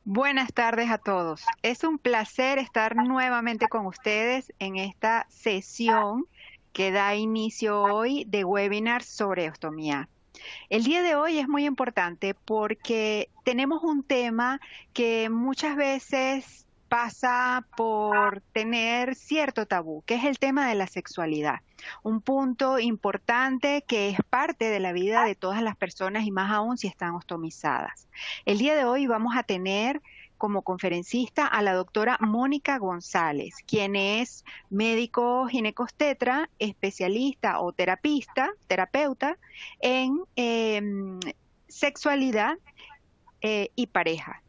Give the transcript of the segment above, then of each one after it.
Buenas tardes a todos. Es un placer estar nuevamente con ustedes en esta sesión que da inicio hoy de webinar sobre ostomía. El día de hoy es muy importante porque tenemos un tema que muchas veces pasa por tener cierto tabú, que es el tema de la sexualidad. Un punto importante que es parte de la vida de todas las personas y más aún si están ostomizadas. El día de hoy vamos a tener como conferencista a la doctora Mónica González, quien es médico ginecostetra, especialista o terapeuta en sexualidad y pareja.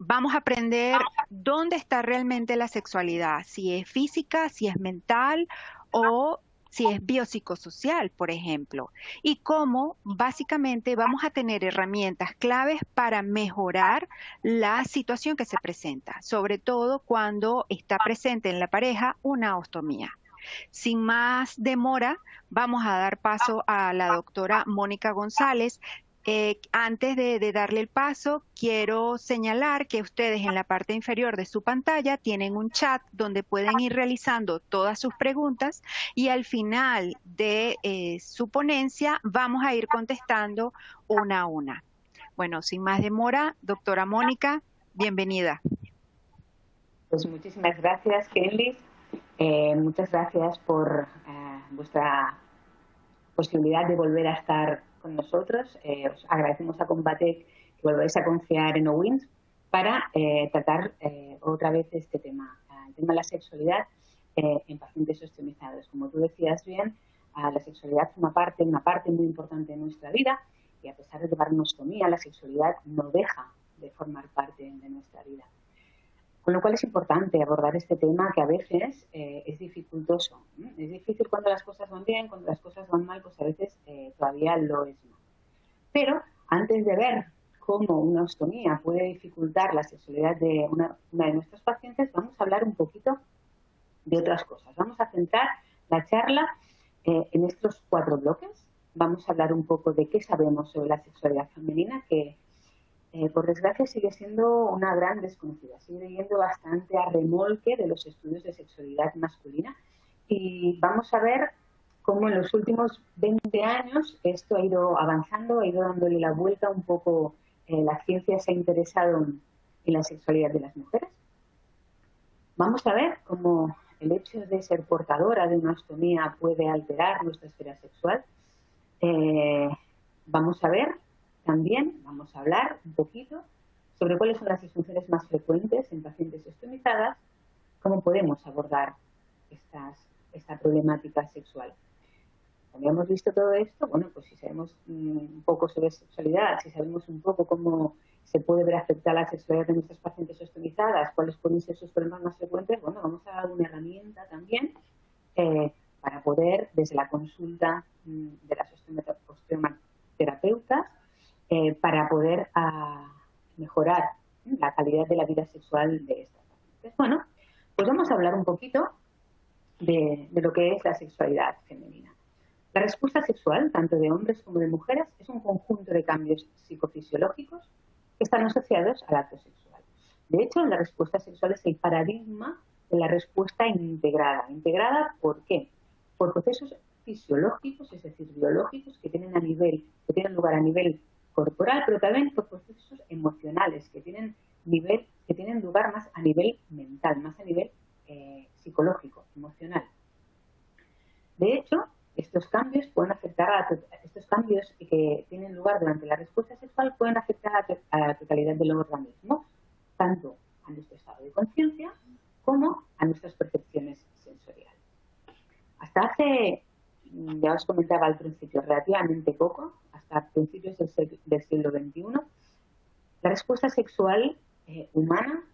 Vamos a aprender dónde está realmente la sexualidad, si es física, si es mental o si es biopsicosocial, por ejemplo, y cómo básicamente vamos a tener herramientas claves para mejorar la situación que se presenta, sobre todo cuando está presente en la pareja una ostomía. Sin más demora, vamos a dar paso a la doctora Mónica González. Antes de darle el paso, quiero señalar que ustedes en la parte inferior de su pantalla tienen un chat donde pueden ir realizando todas sus preguntas y al final de su ponencia vamos a ir contestando una a una. Bueno, sin más demora, doctora Mónica, bienvenida. Pues muchísimas gracias, Kelly. Muchas gracias por vuestra posibilidad de volver a estar con nosotros. Os agradecemos a Combatec que volváis a confiar en OWINS para tratar otra vez este tema, el tema de la sexualidad en pacientes osteomizados. Como tú decías bien, la sexualidad forma una parte muy importante de nuestra vida y a pesar de llevar una ostomía, la sexualidad no deja de formar parte de nuestra vida. Con lo cual es importante abordar este tema que a veces es dificultoso. Es difícil cuando las cosas van bien, cuando las cosas van mal, pues a veces todavía lo es más. Pero antes de ver cómo una ostomía puede dificultar la sexualidad de una de nuestros pacientes, vamos a hablar un poquito de otras cosas. Vamos a centrar la charla en estos 4 bloques. Vamos a hablar un poco de qué sabemos sobre la sexualidad femenina, que por desgracia sigue siendo una gran desconocida, sigue yendo bastante a remolque de los estudios de sexualidad masculina y vamos a ver cómo en los últimos 20 años esto ha ido avanzando, ha ido dándole la vuelta un poco, la ciencia se ha interesado en la sexualidad de las mujeres. Vamos a ver cómo el hecho de ser portadora de una ostomía puede alterar nuestra esfera sexual. Vamos a ver también, vamos a hablar un poquito sobre cuáles son las disfunciones más frecuentes en pacientes ostomizadas, cómo podemos abordar esta problemática sexual. Cuando hemos visto todo esto, bueno, pues si sabemos un poco sobre sexualidad, si sabemos un poco cómo se puede ver afectada la sexualidad de nuestras pacientes ostomizadas, cuáles pueden ser sus problemas más frecuentes, bueno, vamos a dar una herramienta también para poder, desde la consulta de las osteoterapeutas, para poder mejorar la calidad de la vida sexual de estas pacientes. Bueno, pues vamos a hablar un poquito de lo que es la sexualidad femenina. La respuesta sexual, tanto de hombres como de mujeres, es un conjunto de cambios psicofisiológicos que están asociados al acto sexual. De hecho, la respuesta sexual es el paradigma de la respuesta integrada. ¿Integrada por qué? Por procesos fisiológicos, es decir, biológicos, que tienen lugar a nivel corporal, pero también por procesos emocionales, que tienen lugar más a nivel mental, más a nivel psicológico, emocional. De hecho, estos cambios que tienen lugar durante la respuesta sexual pueden afectar a la totalidad del organismo, tanto a nuestro estado de conciencia como a nuestras percepciones sensoriales. Hasta hace, ya os comentaba al principio, relativamente poco, hasta principios del siglo XXI, la respuesta sexual humana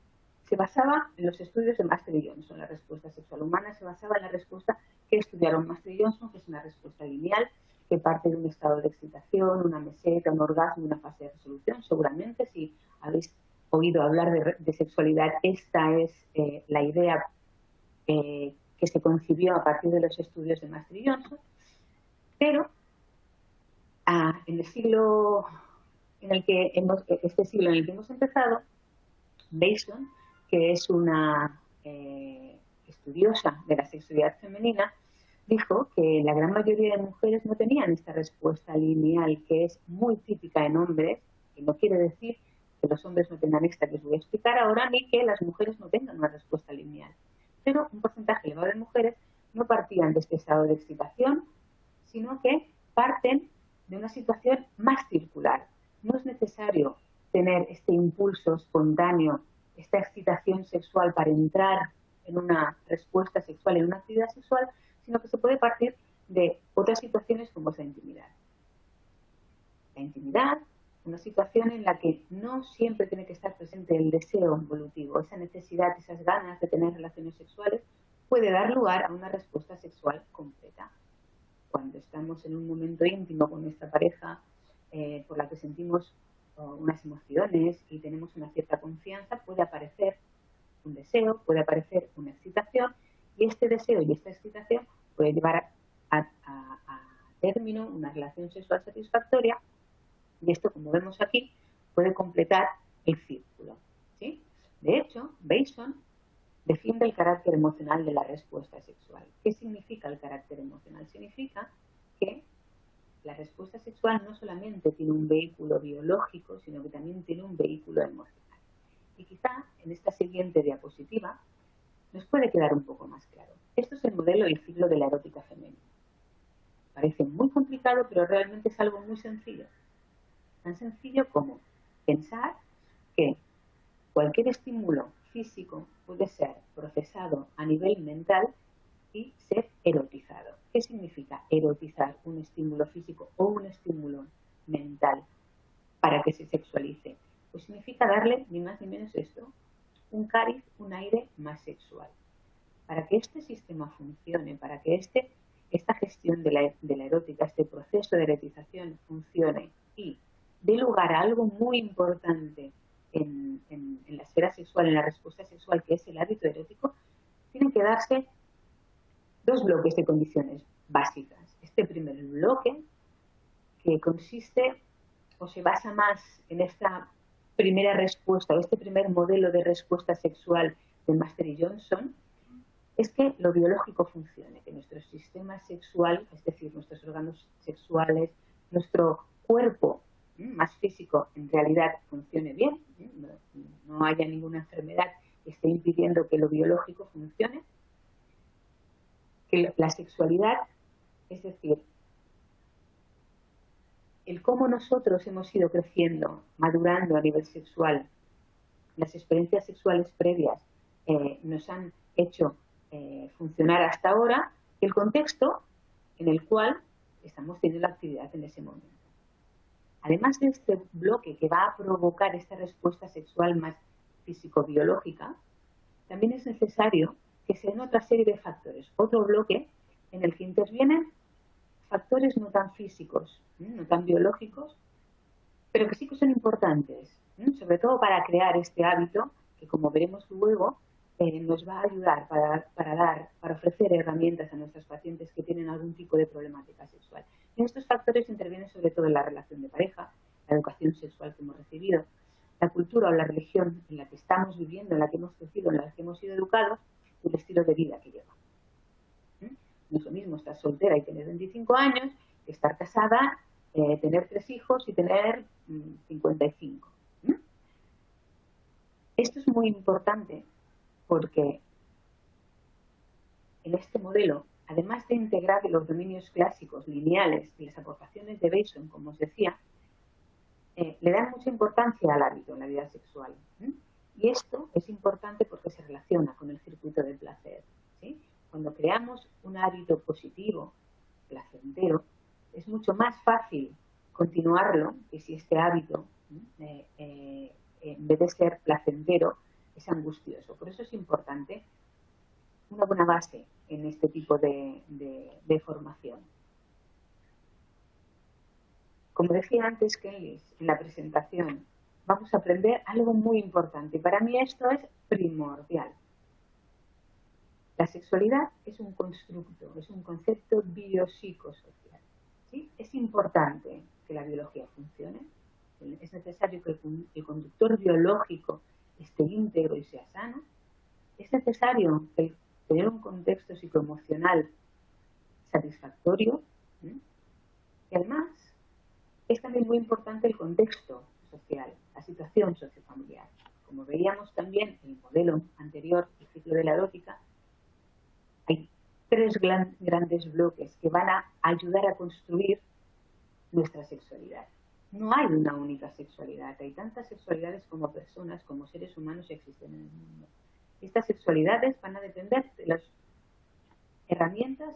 se basaba en los estudios de Master y Johnson. La respuesta sexual humana se basaba en la respuesta que estudiaron Master y Johnson, que es una respuesta lineal, que parte de un estado de excitación, una meseta, un orgasmo, una fase de resolución. Seguramente, si habéis oído hablar de sexualidad, esta es la idea que se concibió a partir de los estudios de Master y Johnson. Pero en el siglo en el que hemos empezado, Bason, que es una estudiosa de la sexualidad femenina, dijo que la gran mayoría de mujeres no tenían esta respuesta lineal, que es muy típica en hombres, y no quiere decir que los hombres no tengan esta que os voy a explicar ahora, ni que las mujeres no tengan una respuesta lineal. Pero un porcentaje elevado de mujeres no partían de este estado de excitación, sino que parten de una situación más circular. No es necesario tener este impulso espontáneo, esta excitación sexual para entrar en una respuesta sexual, en una actividad sexual, sino que se puede partir de otras situaciones como es la intimidad. La intimidad, una situación en la que no siempre tiene que estar presente el deseo evolutivo, esa necesidad, esas ganas de tener relaciones sexuales, puede dar lugar a una respuesta sexual completa. Cuando estamos en un momento íntimo con nuestra pareja, por la que sentimos unas emociones y tenemos una cierta confianza, puede aparecer un deseo, puede aparecer una excitación, y este deseo y esta excitación puede llevar a término una relación sexual satisfactoria, y esto, como vemos aquí, puede completar el círculo, ¿sí? De hecho, Bason define el carácter emocional de la respuesta sexual. ¿Qué significa el carácter emocional? Significa que la respuesta sexual no solamente tiene un vehículo biológico, sino que también tiene un vehículo emocional. Y quizá en esta siguiente diapositiva nos puede quedar un poco más claro. Esto es el modelo y el ciclo de la erótica femenina. Parece muy complicado, pero realmente es algo muy sencillo. Tan sencillo como pensar que cualquier estímulo físico puede ser procesado a nivel mental y ser erotizado. ¿Qué significa erotizar un estímulo físico o un estímulo mental para que se sexualice? Pues significa darle ni más ni menos esto, un cariz, un aire más sexual. Para que este sistema funcione, para que esta gestión de la erótica, este proceso de erotización funcione y dé lugar a algo muy importante en la esfera sexual, en la respuesta sexual, que es el hábito erótico, tienen que darse dos bloques de condiciones básicas. Este primer bloque, que consiste o se basa más en esta primera respuesta, o este primer modelo de respuesta sexual de Master y Johnson, es que lo biológico funcione, que nuestro sistema sexual, es decir, nuestros órganos sexuales, nuestro cuerpo más físico, en realidad funcione bien, no haya ninguna enfermedad que esté impidiendo que lo biológico funcione, que la sexualidad, es decir, el cómo nosotros hemos ido creciendo, madurando a nivel sexual, las experiencias sexuales previas nos han hecho funcionar hasta ahora, el contexto en el cual estamos teniendo la actividad en ese momento. Además de este bloque que va a provocar esta respuesta sexual más físico-biológica, también es necesario que se den otra serie de factores. Otro bloque en el que intervienen factores no tan físicos, no tan biológicos, pero que sí que son importantes, sobre todo para crear este hábito que, como veremos luego, nos va a ayudar para ofrecer herramientas a nuestros pacientes que tienen algún tipo de problemática sexual. En estos factores intervienen sobre todo en la relación de pareja, la educación sexual que hemos recibido, la cultura o la religión en la que estamos viviendo, en la que hemos crecido, en la que hemos sido educados, y el estilo de vida que llevamos. No es lo mismo estar soltera y tener 25 años que estar casada, tener 3 hijos y tener 55. Esto es muy importante porque en este modelo, además de integrar los dominios clásicos, lineales y las aportaciones de Bason, como os decía, le dan mucha importancia al hábito en la vida sexual. Y esto es importante porque se relaciona con el circuito del placer, ¿sí? Cuando creamos un hábito positivo, placentero, es mucho más fácil continuarlo que si este hábito, en vez de ser placentero, es angustioso. Por eso es importante una buena base en este tipo de formación. Como decía antes Kelly en la presentación, vamos a aprender algo muy importante. Para mí esto es primordial. La sexualidad es un constructo, es un concepto biopsicosocial. ¿Sí? Es importante que la biología funcione. Es necesario que el conductor biológico esté íntegro y sea sano, es necesario tener un contexto psicoemocional satisfactorio, ¿eh? Y además es también muy importante el contexto social, la situación sociofamiliar. Como veíamos también en el modelo anterior, el ciclo de la erótica, hay tres grandes bloques que van a ayudar a construir nuestra sexualidad. No hay una única sexualidad, hay tantas sexualidades como personas, como seres humanos que existen en el mundo. Estas sexualidades van a depender de las herramientas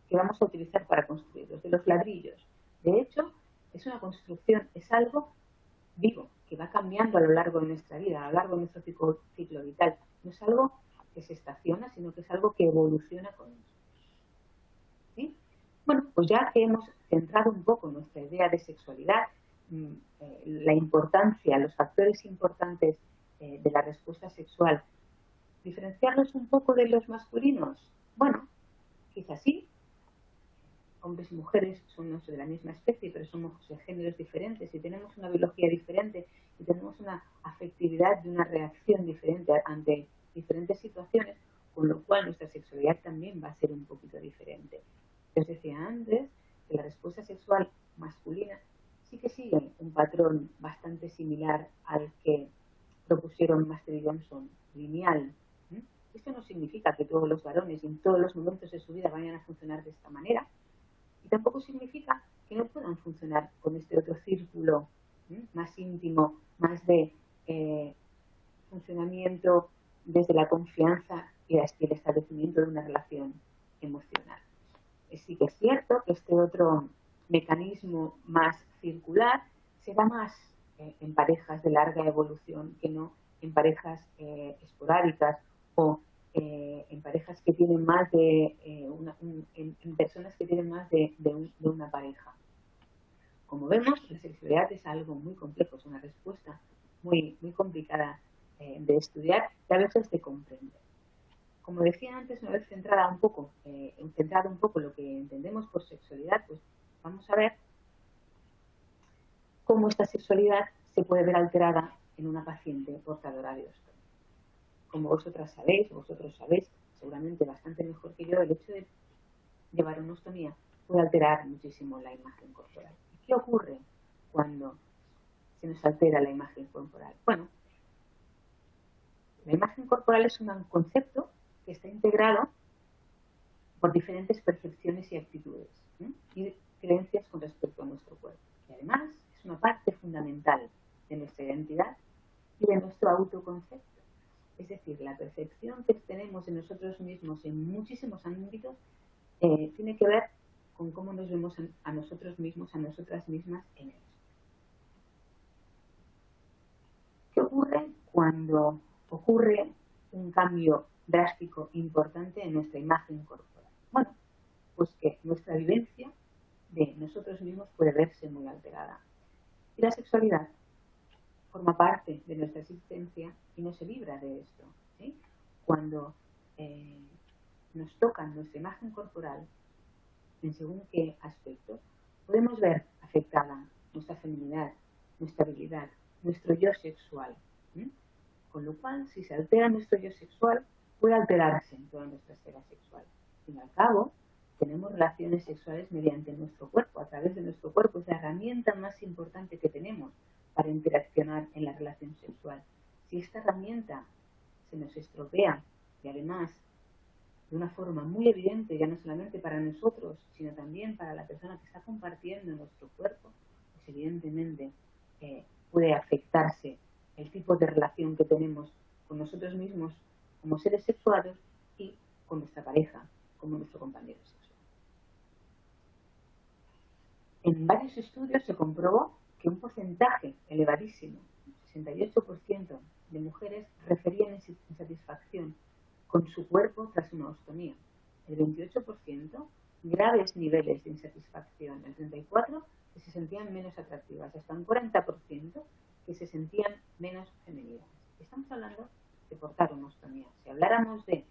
que vamos a utilizar para construirlos, de los ladrillos. De hecho, es una construcción, es algo vivo, que va cambiando a lo largo de nuestra vida, a lo largo de nuestro ciclo vital. No es algo que se estaciona, sino que es algo que evoluciona con nosotros. ¿Sí? Bueno, pues ya que hemos centrado un poco nuestra idea de sexualidad, la importancia, los factores importantes de la respuesta sexual, diferenciarlos un poco de los masculinos. Bueno, quizás sí. Hombres y mujeres somos de la misma especie, pero somos de géneros diferentes y tenemos una biología diferente y tenemos una afectividad y una reacción diferente ante diferentes situaciones, con lo cual nuestra sexualidad también va a ser un poquito diferente. Os decía antes que la respuesta sexual masculina sí que sigue un patrón bastante similar al que propusieron Master y Johnson, lineal. Esto no significa que todos los varones en todos los momentos de su vida vayan a funcionar de esta manera, y tampoco significa que no puedan funcionar con este otro círculo más íntimo, más de funcionamiento desde la confianza y el establecimiento de una relación emocional. Sí que es cierto que este otro mecanismo más circular se da más en parejas de larga evolución que no en parejas esporádicas o en parejas que tienen más de en personas que tienen más de una pareja. Como vemos, la sexualidad es algo muy complejo, es una respuesta muy complicada de estudiar y a veces de comprender. Como decía antes, una vez centrado un poco lo que entendemos por sexualidad, pues vamos a ver cómo esta sexualidad se puede ver alterada en una paciente portadora de osteotomía. Como vosotros sabéis, seguramente bastante mejor que yo, el hecho de llevar una ostomía puede alterar muchísimo la imagen corporal. ¿Y qué ocurre cuando se nos altera la imagen corporal? Bueno, la imagen corporal es un concepto que está integrado por diferentes percepciones y actitudes y creencias con respecto a nuestro cuerpo. Y además es una parte fundamental de nuestra identidad y de nuestro autoconcepto. Es decir, la percepción que tenemos de nosotros mismos en muchísimos ámbitos tiene que ver con cómo nos vemos a nosotros mismos, a nosotras mismas en el espejo. ¿Qué ocurre cuando ocurre un cambio drástico importante en nuestra imagen corporal? Bueno, pues que nuestra vivencia de nosotros mismos puede verse muy alterada. Y la sexualidad forma parte de nuestra existencia y no se libra de esto. ¿Sí? Cuando nos toca nuestra imagen corporal, en según qué aspecto, podemos ver afectada nuestra feminidad, nuestra habilidad, nuestro yo sexual. Con lo cual, si se altera nuestro yo sexual, puede alterarse en toda nuestra esfera sexual. Al fin y al cabo, tenemos relaciones sexuales mediante nuestro cuerpo, a través de nuestro cuerpo. Es la herramienta más importante que tenemos para interaccionar en la relación sexual. Si esta herramienta se nos estropea y además de una forma muy evidente, ya no solamente para nosotros, sino también para la persona que está compartiendo nuestro cuerpo, pues evidentemente puede afectarse el tipo de relación que tenemos con nosotros mismos como seres sexuados y con nuestra pareja como nuestro compañero sexual. En varios estudios se comprobó que un porcentaje elevadísimo, 68% de mujeres referían insatisfacción con su cuerpo tras una ostomía. El 28% graves niveles de insatisfacción. El 34% que se sentían menos atractivas. Hasta un 40% que se sentían menos femeninas. Estamos hablando de portar una ostomía. Si habláramos de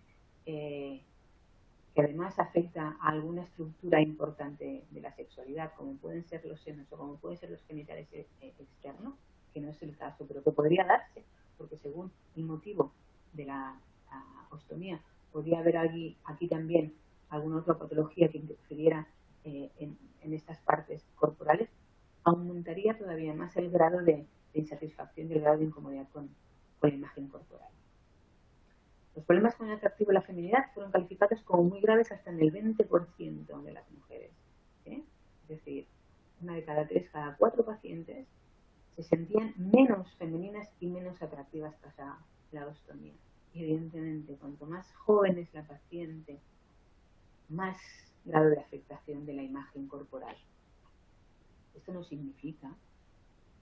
que además afecta a alguna estructura importante de la sexualidad, como pueden ser los senos o como pueden ser los genitales externos, que no es el caso, pero que podría darse, porque según el motivo de la ostomía. Podría haber aquí también alguna otra patología que interfiriera en estas partes corporales, aumentaría todavía más el grado de insatisfacción y el grado de incomodidad con la imagen corporal. Los problemas con el atractivo de la feminidad fueron calificados como muy graves hasta en el 20% de las mujeres. Es decir, 1 de cada 3, cada 4 pacientes se sentían menos femeninas y menos atractivas tras la ostomía. Y evidentemente, cuanto más joven es la paciente, más grado de afectación de la imagen corporal. Esto no significa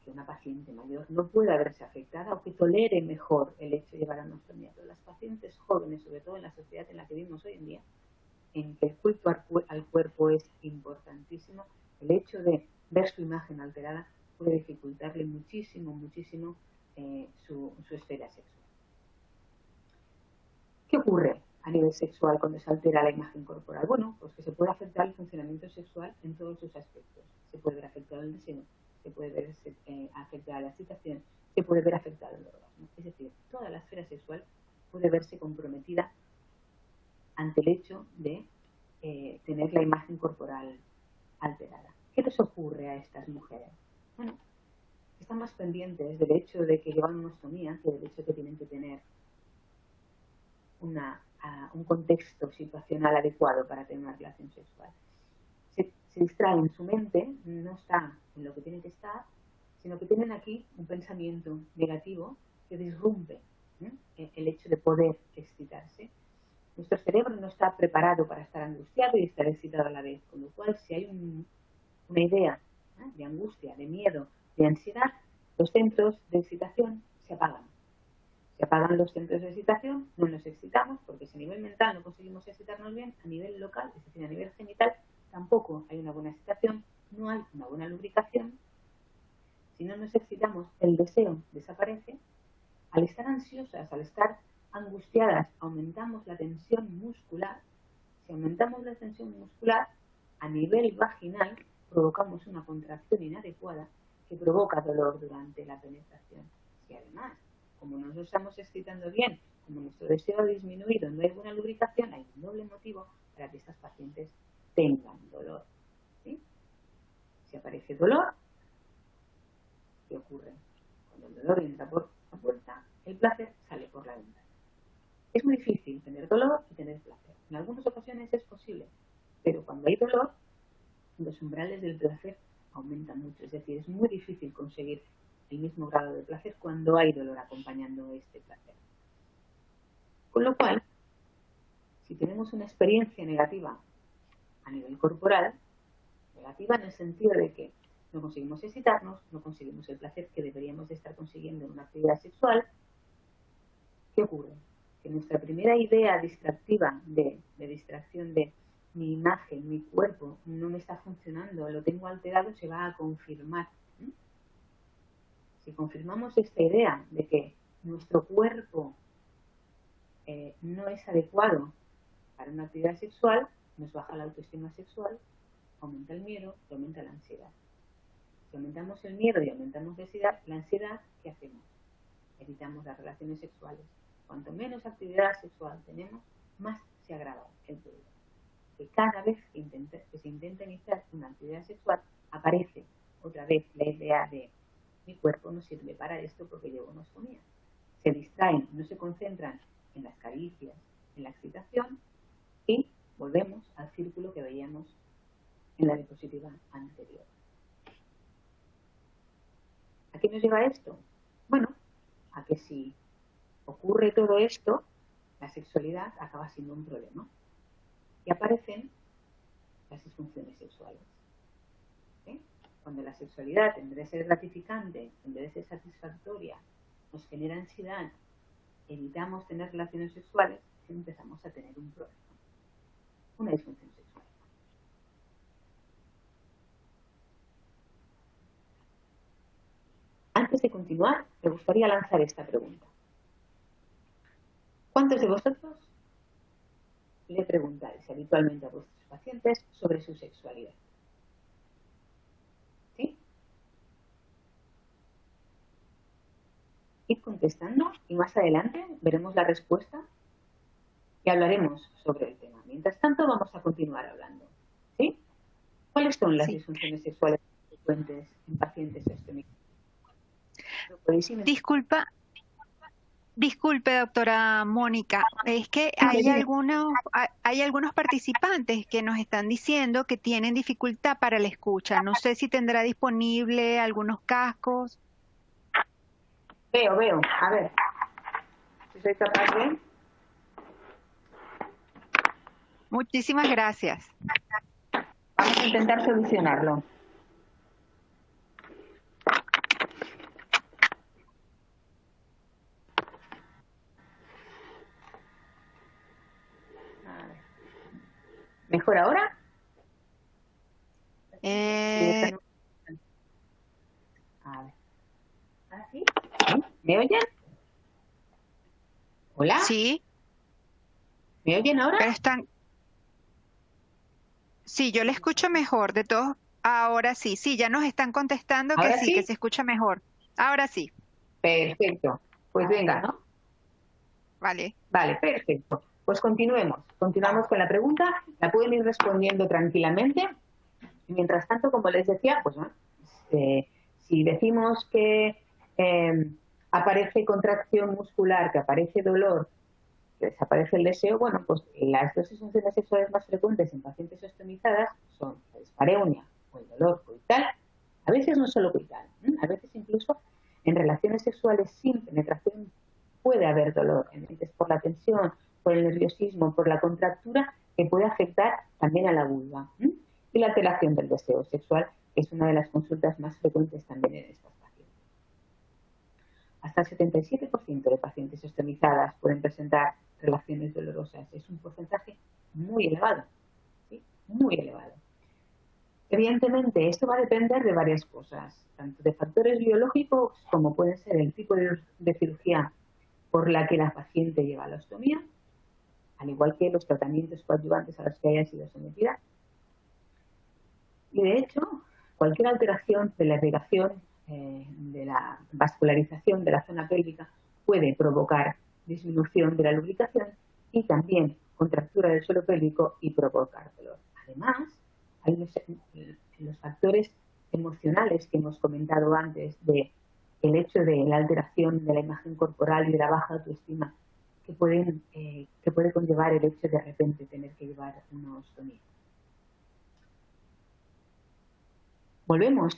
que una paciente mayor no pueda verse afectada o que tolere mejor el hecho de llevar a una ostomía. Pero las pacientes jóvenes, sobre todo en la sociedad en la que vivimos hoy en día, en que el culto al cuerpo es importantísimo, el hecho de ver su imagen alterada puede dificultarle muchísimo su esfera sexual. ¿Qué ocurre a nivel sexual cuando se altera la imagen corporal? Bueno, pues que se puede afectar el funcionamiento sexual en todos sus aspectos. Se puede ver afectado el deseo, se puede ver afectada la excitación, se puede ver afectado el orgasmo. Es decir, toda la esfera sexual puede verse comprometida ante el hecho de tener la imagen corporal alterada. ¿Qué les ocurre a estas mujeres? Bueno, están más pendientes del hecho de que llevan una ostomía que del hecho de que tienen que tener un contexto situacional adecuado para tener una relación sexual. Se distraen, su mente no está en lo que tiene que estar, sino que tienen aquí un pensamiento negativo que disrumpe el hecho de poder excitarse. Nuestro cerebro no está preparado para estar angustiado y estar excitado a la vez, con lo cual si hay una idea de angustia, de miedo, de ansiedad, los centros de excitación se apagan. Se apagan los centros de excitación, no nos excitamos, porque si a nivel mental no conseguimos excitarnos bien, a nivel local, es decir, a nivel genital, tampoco hay una buena excitación, no hay una buena lubricación. Si no nos excitamos, el deseo desaparece. Al estar ansiosas, al estar angustiadas, aumentamos la tensión muscular. Si aumentamos la tensión muscular, a nivel vaginal, provocamos una contracción inadecuada que provoca dolor durante la penetración. Y además, como no nos estamos excitando bien, como nuestro deseo ha disminuido, no hay buena lubricación, hay un doble motivo para que estas pacientes tengan dolor. ¿Sí? Si aparece dolor, ¿qué ocurre? Cuando el dolor entra por la puerta, el placer sale por la ventana. Es muy difícil tener dolor y tener placer. En algunas ocasiones es posible, pero cuando hay dolor, los umbrales del placer aumentan mucho. Es decir, es muy difícil conseguir el mismo grado de placer cuando hay dolor acompañando este placer. Con lo cual, si tenemos una experiencia negativa a nivel corporal, negativa en el sentido de que no conseguimos excitarnos, no conseguimos el placer que deberíamos de estar consiguiendo en una actividad sexual, ¿qué ocurre? Que nuestra primera idea distractiva de distracción de mi imagen, mi cuerpo, no me está funcionando, lo tengo alterado, se va a confirmar. Si confirmamos esta idea de que nuestro cuerpo no es adecuado para una actividad sexual, nos baja la autoestima sexual, aumenta el miedo y aumenta la ansiedad. Si aumentamos el miedo y aumentamos la ansiedad, ¿qué hacemos? Evitamos las relaciones sexuales. Cuanto menos actividad sexual tenemos, más se agrava el problema. Que cada vez que se intenta iniciar una actividad sexual, aparece otra vez la idea de mi cuerpo no sirve para esto porque llevo una ostomía. Se distraen, no se concentran en las caricias, en la excitación y volvemos al círculo que veíamos en la diapositiva anterior. ¿A qué nos lleva esto? Bueno, a que si ocurre todo esto, la sexualidad acaba siendo un problema y aparecen las disfunciones sexuales. ¿Sí? Cuando la sexualidad, en vez de ser gratificante, en vez de ser satisfactoria, nos genera ansiedad, evitamos tener relaciones sexuales, empezamos a tener un problema, una disfunción sexual. Antes de continuar, me gustaría lanzar esta pregunta. ¿Cuántos de vosotros le preguntáis habitualmente a vuestros pacientes sobre su sexualidad? ¿Sí? ir contestando y más adelante veremos la respuesta y hablaremos sobre el tema. Mientras tanto, vamos a continuar hablando. ¿Sí? ¿Cuáles son las disfunciones sexuales frecuentes en pacientes osteomicados? Disculpe, doctora Mónica, es que hay algunos participantes que nos están diciendo que tienen dificultad para la escucha. No sé si tendrá disponible algunos cascos. Veo. A ver, si soy capaz de... Muchísimas gracias. Vamos a intentar solucionarlo. A ver. ¿Mejor ahora? A ver. ¿Así? ¿Me oyen? ¿Hola? Sí. ¿Me oyen ahora? Pero sí, yo le escucho mejor. De todos, ahora sí. Sí, ya nos están contestando que sí, que se escucha mejor. Ahora sí. Perfecto. Pues venga, ¿no? Vale. Vale, perfecto. Pues continuemos. Continuamos con la pregunta. La pueden ir respondiendo tranquilamente. Mientras tanto, como les decía, pues bueno, si decimos que aparece contracción muscular, que aparece dolor, que desaparece el deseo, bueno, pues las dos disfunciones sexuales más frecuentes en pacientes osteomizadas son la dispareunia o el dolor coital. A veces no solo coital, a veces incluso en relaciones sexuales sin penetración puede haber dolor, por la tensión, por el nerviosismo, por la contractura, que puede afectar también a la vulva. Y la alteración del deseo sexual es una de las consultas más frecuentes también en estas pacientes. Hasta el 77% de pacientes osteomizadas pueden presentar relaciones dolorosas. Es un porcentaje muy elevado, ¿sí? Muy elevado. Evidentemente, esto va a depender de varias cosas, tanto de factores biológicos como pueden ser el tipo de cirugía por la que la paciente lleva la ostomía, al igual que los tratamientos coadyuvantes a los que haya sido sometida. Y de hecho, cualquier alteración de la irrigación, de la vascularización de la zona pélvica puede provocar disminución de la lubricación y también contractura del suelo pélvico y provocar dolor. Además, hay los factores emocionales que hemos comentado antes de el hecho de la alteración de la imagen corporal y de la baja autoestima que puede conllevar el hecho de repente tener que llevar una ostomía. Volvemos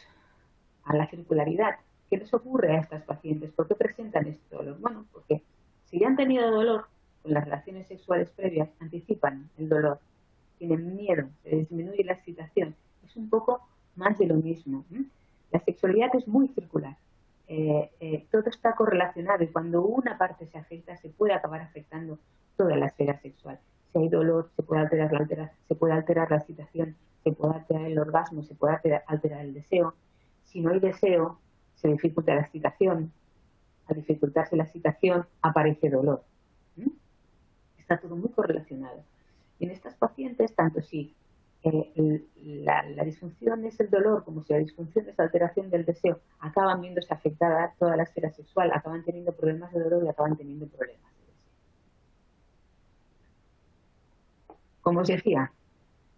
a la circularidad. ¿Qué les ocurre a estas pacientes? ¿Por qué presentan este dolor? Bueno, porque si ya han tenido dolor con las relaciones sexuales previas, anticipan el dolor, tienen miedo, se disminuye la excitación. Es un poco más de lo mismo. La sexualidad es muy circular. Todo está correlacionado y cuando una parte se afecta, se puede acabar afectando toda la esfera sexual. Si hay dolor, se puede alterar la excitación, se puede alterar el orgasmo, se puede alterar el deseo. Si no hay deseo, se dificulta la excitación. Al dificultarse la excitación, aparece dolor. Está todo muy correlacionado. Y en estas pacientes, tanto si la disfunción es el dolor como si la disfunción es la alteración del deseo, acaban viéndose afectada toda la esfera sexual, acaban teniendo problemas de dolor y acaban teniendo problemas de deseo. Como os decía,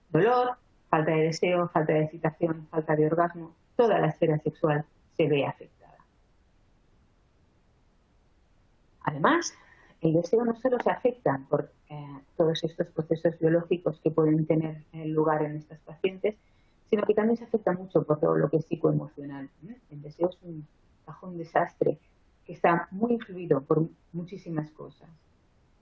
dolor, falta de deseo, falta de excitación, falta de orgasmo, toda la esfera sexual se ve afectada. Además, el deseo no solo se afecta por todos estos procesos biológicos que pueden tener lugar en estas pacientes, sino que también se afecta mucho por todo lo que es psicoemocional. El deseo es un cajón desastre que está muy influido por muchísimas cosas.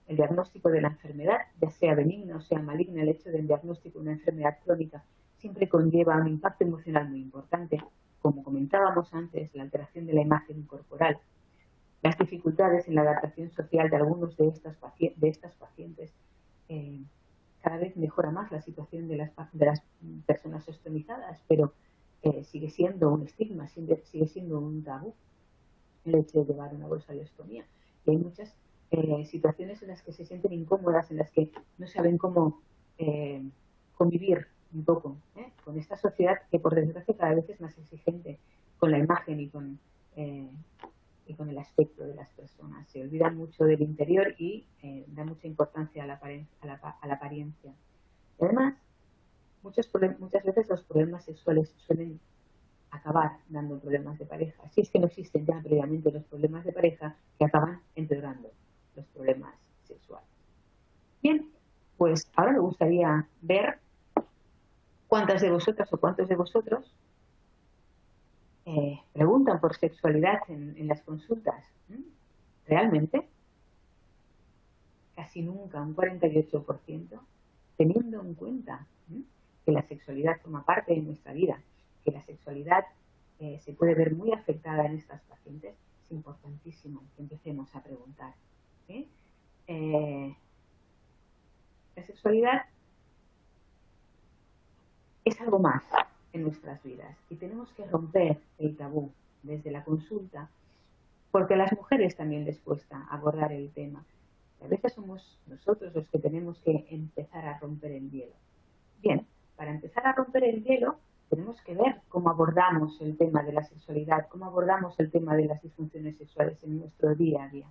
El diagnóstico de la enfermedad, ya sea benigna o sea maligna, el hecho del diagnóstico de una enfermedad crónica siempre conlleva un impacto emocional muy importante. Como comentábamos antes, la alteración de la imagen corporal, las dificultades en la adaptación social de algunos de estas pacientes, cada vez mejora más la situación de las personas osteomizadas, pero sigue siendo un estigma, sigue siendo un tabú el hecho de llevar una bolsa de ostomía. Y hay muchas situaciones en las que se sienten incómodas, en las que no saben cómo convivir un poco con esta sociedad que por desgracia cada vez es más exigente con la imagen y con y con el aspecto de las personas. Se olvida mucho del interior y da mucha importancia a la apariencia. Además, muchas veces los problemas sexuales suelen acabar dando problemas de pareja. Si es que no existen ya previamente los problemas de pareja que acaban empeorando los problemas sexuales. Bien, pues ahora me gustaría ver cuántas de vosotras o cuántos de vosotros preguntan por sexualidad en las consultas. ¿Realmente? Casi nunca, un 48%, teniendo en cuenta que la sexualidad forma parte de nuestra vida, que la sexualidad se puede ver muy afectada en estas pacientes, es importantísimo que empecemos a preguntar. La sexualidad es algo más en nuestras vidas y tenemos que romper el tabú desde la consulta, porque a las mujeres también les cuesta abordar el tema. A veces somos nosotros los que tenemos que empezar a romper el hielo. Bien, para empezar a romper el hielo tenemos que ver cómo abordamos el tema de la sexualidad, cómo abordamos el tema de las disfunciones sexuales en nuestro día a día.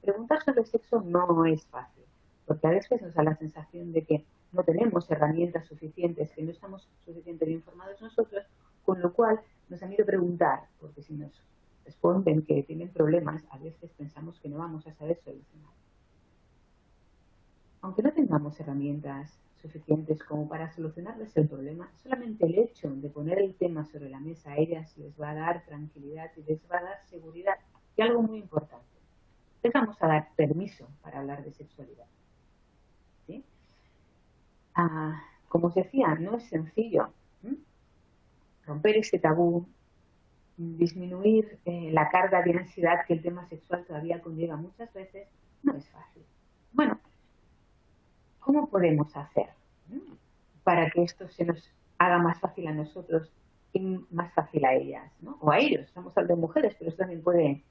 Preguntar sobre sexo no es fácil, porque a veces nos da la sensación de que no tenemos herramientas suficientes, que no estamos suficientemente informados nosotros, con lo cual nos da miedo preguntar, porque si nos responden que tienen problemas, a veces pensamos que no vamos a saber solucionar. Aunque no tengamos herramientas suficientes como para solucionarles el problema, solamente el hecho de poner el tema sobre la mesa a ellas les va a dar tranquilidad y les va a dar seguridad. Y algo muy importante, les vamos a dar permiso para hablar de sexualidad. ¿Sí? Como os decía, no es sencillo romper ese tabú, disminuir la carga de ansiedad que el tema sexual todavía conlleva muchas veces, no es fácil. Bueno, ¿cómo podemos hacer para que esto se nos haga más fácil a nosotros y más fácil a ellas, ¿no? O a ellos? Estamos hablando de mujeres, pero esto también puede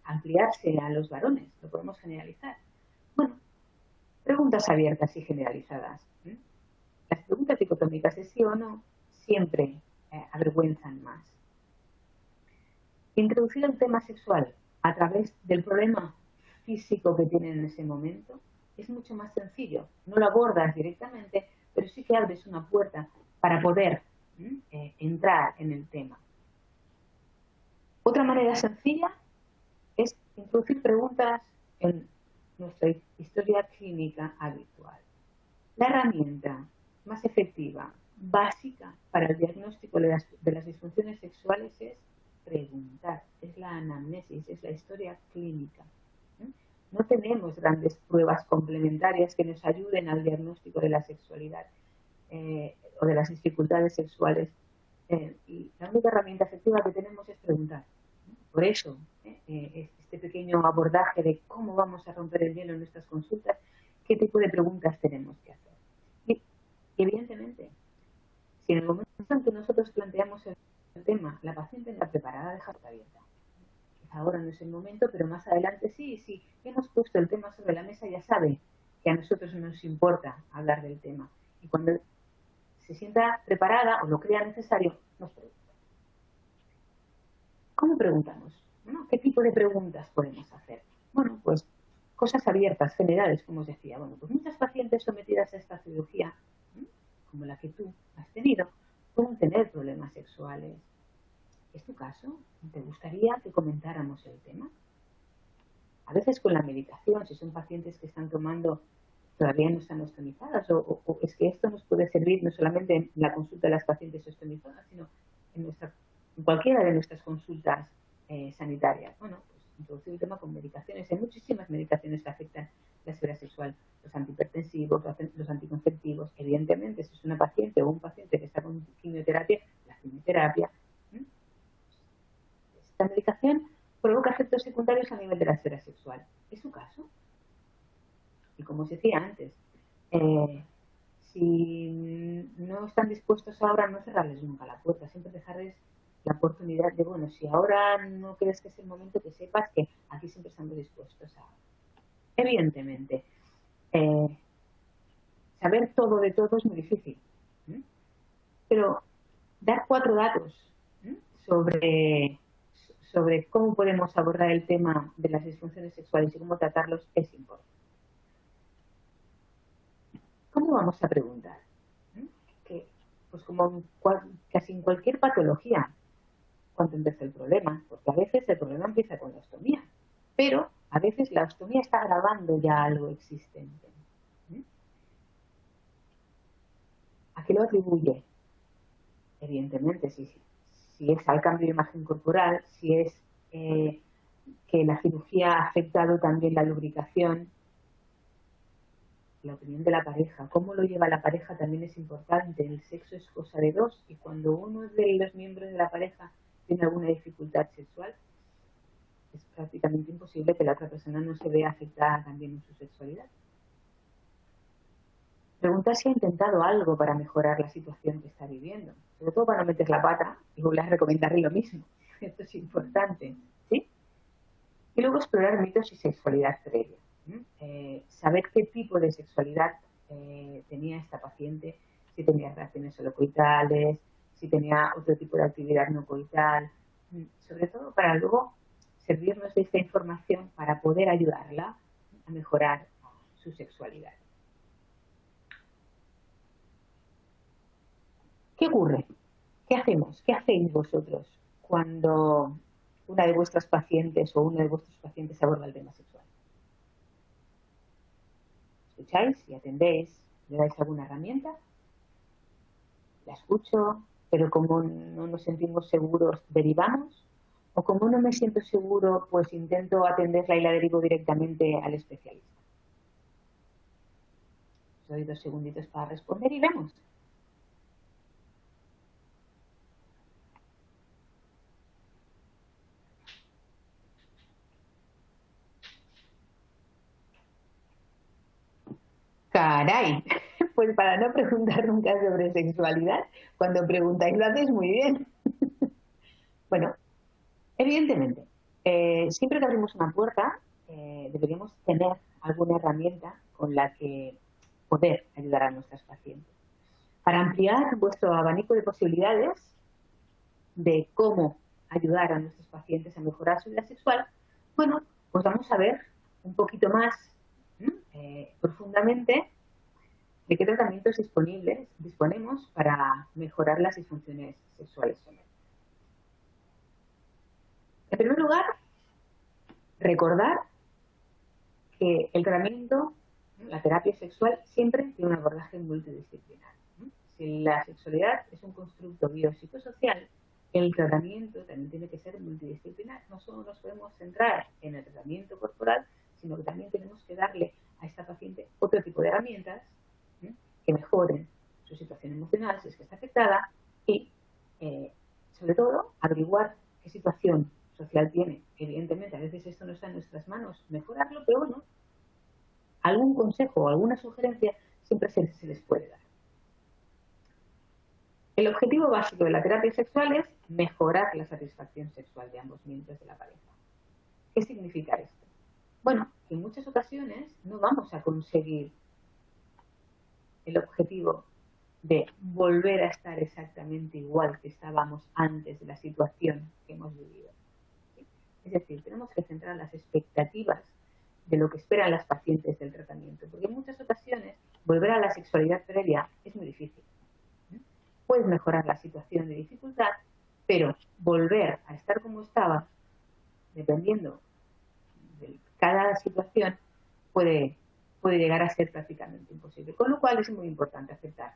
ampliarse a los varones, lo podemos generalizar. Bueno, preguntas abiertas y generalizadas. Las preguntas dicotómicas de sí o no siempre avergüenzan más. Introducir el tema sexual a través del problema físico que tienen en ese momento es mucho más sencillo. No lo abordas directamente, pero sí que abres una puerta para poder entrar en el tema. Otra manera sencilla es introducir preguntas en nuestra historia clínica habitual. La herramienta más efectiva, básica para el diagnóstico de las disfunciones sexuales es preguntar, es la anamnesis, es la historia clínica. No tenemos grandes pruebas complementarias que nos ayuden al diagnóstico de la sexualidad o de las dificultades sexuales. Y la única herramienta efectiva que tenemos es preguntar. Por eso, este pequeño abordaje de cómo vamos a romper el hielo en nuestras consultas, qué tipo de preguntas tenemos que hacer. Y evidentemente, si en el momento en que nosotros planteamos el tema, la paciente está preparada, dejarla abierta. Ahora no es el momento, pero más adelante sí, hemos puesto el tema sobre la mesa, ya sabe que a nosotros no nos importa hablar del tema. Y cuando se sienta preparada o lo crea necesario, nos pregunta. ¿Cómo preguntamos? ¿No? ¿Qué tipo de preguntas podemos hacer? Bueno, pues cosas abiertas, generales, como os decía. Bueno, pues muchas pacientes sometidas a esta cirugía, como la que tú has tenido, pueden tener problemas sexuales. ¿Es tu caso? ¿Te gustaría que comentáramos el tema? A veces con la medicación, si son pacientes que están tomando, todavía no están ostomizadas, o es que esto nos puede servir no solamente en la consulta de las pacientes ostomizadas, sino en cualquiera de nuestras consultas sanitarias. Bueno, pues introducir el tema con medicaciones. Hay muchísimas medicaciones que afectan la esfera sexual, los antihipertensivos, los anticonceptivos. Evidentemente, si es una paciente o un paciente que está con quimioterapia, la quimioterapia. Esta medicación provoca efectos secundarios a nivel de la esfera sexual. ¿Es su caso? Y como os decía antes, si no están dispuestos ahora, no cerrarles nunca la puerta, siempre dejarles la oportunidad de, bueno, si ahora no crees que es el momento, que sepas que aquí siempre estamos dispuestos a... Evidentemente, saber todo de todo es muy difícil, pero dar 4 datos sobre sobre cómo podemos abordar el tema de las disfunciones sexuales y cómo tratarlos es importante. ¿Cómo vamos a preguntar? Que, pues como casi en cualquier patología, cuando empieza el problema, porque a veces el problema empieza con la ostomía, pero a veces la ostomía está agravando ya algo existente. ¿A qué lo atribuye? Evidentemente, si es al cambio de imagen corporal, si es que la cirugía ha afectado también la lubricación, la opinión de la pareja, cómo lo lleva la pareja también es importante. El sexo es cosa de dos y cuando uno de los miembros de la pareja tiene alguna dificultad sexual, es prácticamente imposible que la otra persona no se vea afectada también en su sexualidad. Preguntar si ha intentado algo para mejorar la situación que está viviendo, sobre todo para no meter la pata y volver a recomendarle lo mismo. Esto es importante, ¿sí? Y luego explorar mitos y sexualidad previa. Saber qué tipo de sexualidad tenía esta paciente, si tenía relaciones solo coitales, si tenía otro tipo de actividad no coital, sobre todo para luego servirnos de esta información para poder ayudarla a mejorar su sexualidad. ¿Qué ocurre? ¿Qué hacemos? ¿Qué hacéis vosotros cuando una de vuestras pacientes o uno de vuestros pacientes aborda el tema sexual? ¿Escucháis y atendéis? ¿Le dais alguna herramienta? La escucho, pero como no nos sentimos seguros, derivamos. O como no me siento seguro, pues intento atenderla y la derivo directamente al especialista. Os doy 2 segunditos para responder y vemos. Caray, pues para no preguntar nunca sobre sexualidad, cuando preguntáis lo hacéis muy bien. Bueno, evidentemente, siempre que abrimos una puerta, deberíamos tener alguna herramienta con la que poder ayudar a nuestras pacientes. Para ampliar vuestro abanico de posibilidades de cómo ayudar a nuestros pacientes a mejorar su vida sexual, bueno, pues vamos a ver un poquito más profundamente de qué tratamientos disponemos para mejorar las disfunciones sexuales. En primer lugar, recordar que el tratamiento, la terapia sexual, siempre tiene un abordaje multidisciplinar. Si la sexualidad es un constructo biopsicosocial, el tratamiento también tiene que ser multidisciplinar. No solo nos podemos centrar en el tratamiento corporal, sino que también tenemos que darle a esta paciente otro tipo de herramientas que mejoren su situación emocional si es que está afectada y, sobre todo, averiguar qué situación social tiene. Evidentemente, a veces esto no está en nuestras manos, mejorarlo, pero bueno, algún consejo o alguna sugerencia siempre se les puede dar. El objetivo básico de la terapia sexual es mejorar la satisfacción sexual de ambos miembros de la pareja. ¿Qué significa esto? Bueno, que en muchas ocasiones no vamos a conseguir el objetivo de volver a estar exactamente igual que estábamos antes de la situación que hemos vivido. Es decir, tenemos que centrar las expectativas de lo que esperan las pacientes del tratamiento, porque en muchas ocasiones volver a la sexualidad previa es muy difícil. Puedes mejorar la situación de dificultad, pero volver a estar como estaba, dependiendo de cada situación, puede llegar a ser prácticamente imposible. Con lo cual es muy importante aceptar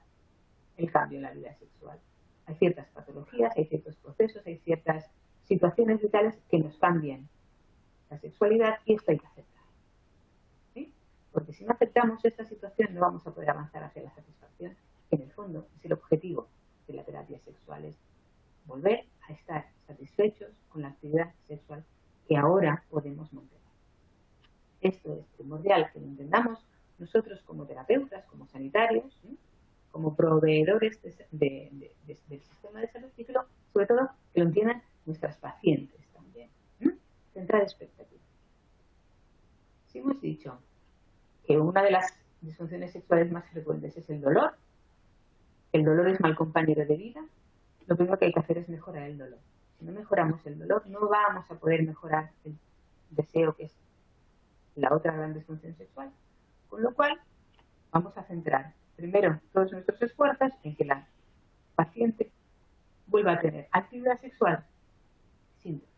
el cambio en la vida sexual. Hay ciertas patologías, hay ciertos procesos, hay ciertas situaciones vitales que nos cambian la sexualidad y esto hay que aceptar. ¿Sí? Porque si no aceptamos esta situación no vamos a poder avanzar hacia la satisfacción, que en el fondo es el objetivo de la terapia sexual, es volver a estar satisfechos con la actividad sexual que ahora podemos mantener. Esto es primordial que lo entendamos nosotros como terapeutas, como sanitarios, ¿sí?, como proveedores del sistema de salud y sobre todo que lo entiendan nuestras pacientes también. Centrar expectativas. Si hemos dicho que una de las disfunciones sexuales más frecuentes es el dolor es mal compañero de vida, lo primero que hay que hacer es mejorar el dolor. Si no mejoramos el dolor, no vamos a poder mejorar el deseo, que es la otra gran disfunción sexual. Con lo cual, vamos a centrar primero todos nuestros esfuerzos en que la paciente vuelva a tener actividad sexual sin dolor.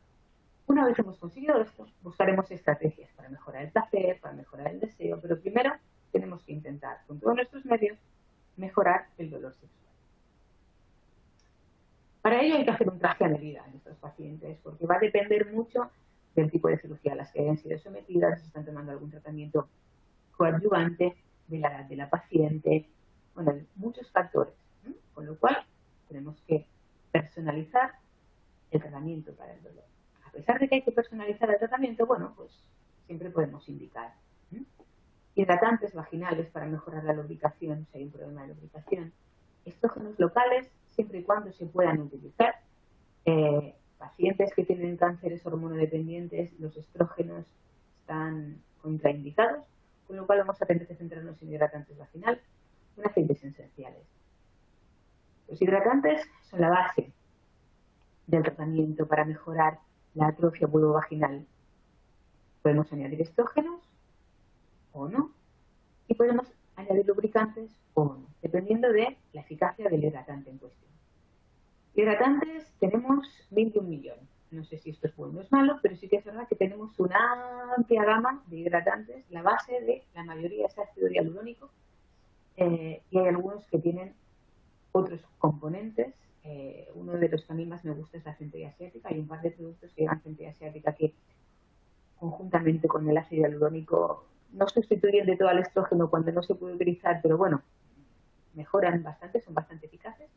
Una vez hemos conseguido esto, buscaremos estrategias para mejorar el placer, para mejorar el deseo, pero primero tenemos que intentar, con todos nuestros medios, mejorar el dolor sexual. Para ello hay que hacer un traje a medida en estos pacientes, porque va a depender mucho del tipo de cirugía a las que hayan sido sometidas, si están tomando algún tratamiento coadyuvante, de la edad de la paciente, bueno, hay muchos factores, ¿eh? Con lo cual tenemos que personalizar el tratamiento para el dolor. A pesar de que hay que personalizar el tratamiento, bueno, pues siempre podemos indicar hidratantes vaginales para mejorar la lubricación, si hay un problema de lubricación, estrógenos locales, siempre y cuando se puedan utilizar. Pacientes que tienen cánceres hormonodependientes, los estrógenos están contraindicados, con lo cual vamos a tener que centrarnos en hidratantes vaginales, en aceites esenciales. Los hidratantes son la base del tratamiento para mejorar la atrofia vulvovaginal. Podemos añadir estrógenos o no, y podemos añadir lubricantes o no, dependiendo de la eficacia del hidratante en cuestión. Hidratantes tenemos 21 millones. No sé si esto es bueno o es malo, pero sí que es verdad que tenemos una amplia gama de hidratantes. La base de la mayoría es ácido hialurónico y hay algunos que tienen otros componentes. Uno de los que a mí más me gusta es la centella asiática. Hay un par de productos que llevan centella asiática que conjuntamente con el ácido hialurónico no sustituyen de todo al estrógeno cuando no se puede utilizar, pero bueno, mejoran bastante, son bastante eficaces.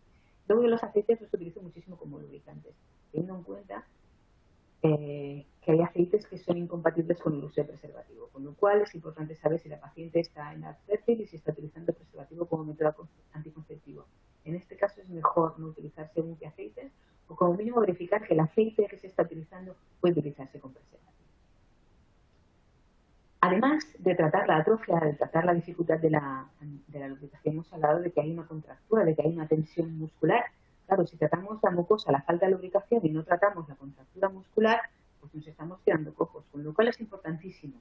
Luego de los aceites los utilizo muchísimo como lubricantes, teniendo en cuenta que hay aceites que son incompatibles con el uso de preservativo, con lo cual es importante saber si la paciente está en edad fértil y si está utilizando preservativo como método anticonceptivo. En este caso es mejor no utilizar según qué aceites, o como mínimo verificar que el aceite que se está utilizando puede utilizarse con preservativo. Además de tratar la atrofia, de tratar la dificultad de la lubricación, hemos hablado de que hay una contractura, de que hay una tensión muscular. Claro, si tratamos la mucosa, la falta de lubricación, y no tratamos la contractura muscular, pues nos estamos quedando cojos, con lo cual es importantísimo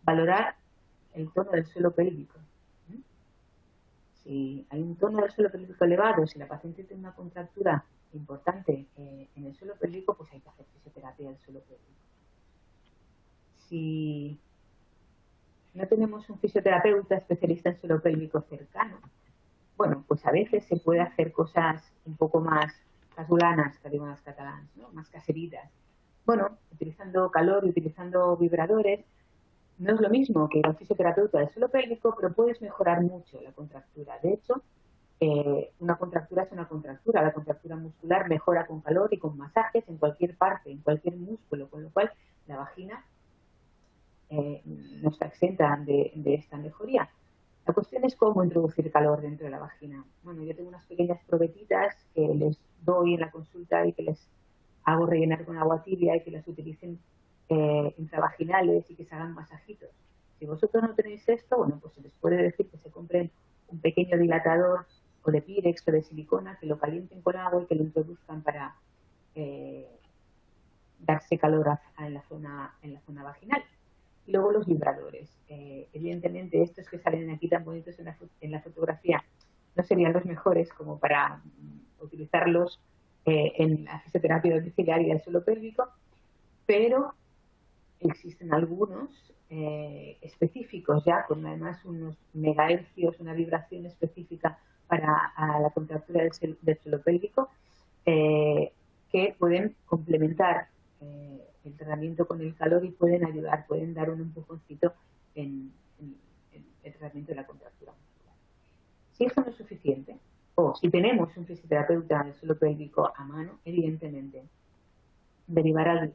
valorar el tono del suelo pélvico. Si hay un tono del suelo pélvico elevado, si la paciente tiene una contractura importante en el suelo pélvico, pues hay que hacer fisioterapia del suelo pélvico. Si no tenemos un fisioterapeuta especialista en suelo pélvico cercano, bueno, pues a veces se puede hacer cosas un poco más casulanas, que digo las catalanas, ¿no? Más caseritas. Bueno, utilizando calor y utilizando vibradores, no es lo mismo que el fisioterapeuta del suelo pélvico, pero puedes mejorar mucho la contractura. De hecho, una contractura es una contractura. La contractura muscular mejora con calor y con masajes en cualquier parte, en cualquier músculo, con lo cual la vagina no está exenta de esta mejoría. La cuestión es cómo introducir calor dentro de la vagina. Bueno, yo tengo unas pequeñas probetitas que les doy en la consulta y que les hago rellenar con agua tibia y que las utilicen intravaginales y que se hagan masajitos. Si vosotros no tenéis esto, bueno, pues se les puede decir que se compren un pequeño dilatador o de Pirex o de silicona, que lo calienten con agua y que lo introduzcan para darse calor en la zona vaginal. Y luego los vibradores. Evidentemente estos que salen aquí tan bonitos en la fotografía no serían los mejores como para utilizarlos en la fisioterapia domiciliaria del suelo pélvico, pero existen algunos específicos ya, con además unos megahercios, una vibración específica para la contractura del suelo pélvico, que pueden complementar el tratamiento con el calor y pueden ayudar, pueden dar un empujoncito en el tratamiento de la contractura muscular. Si esto no es suficiente, o si tenemos un fisioterapeuta del suelo pélvico a mano, evidentemente derivar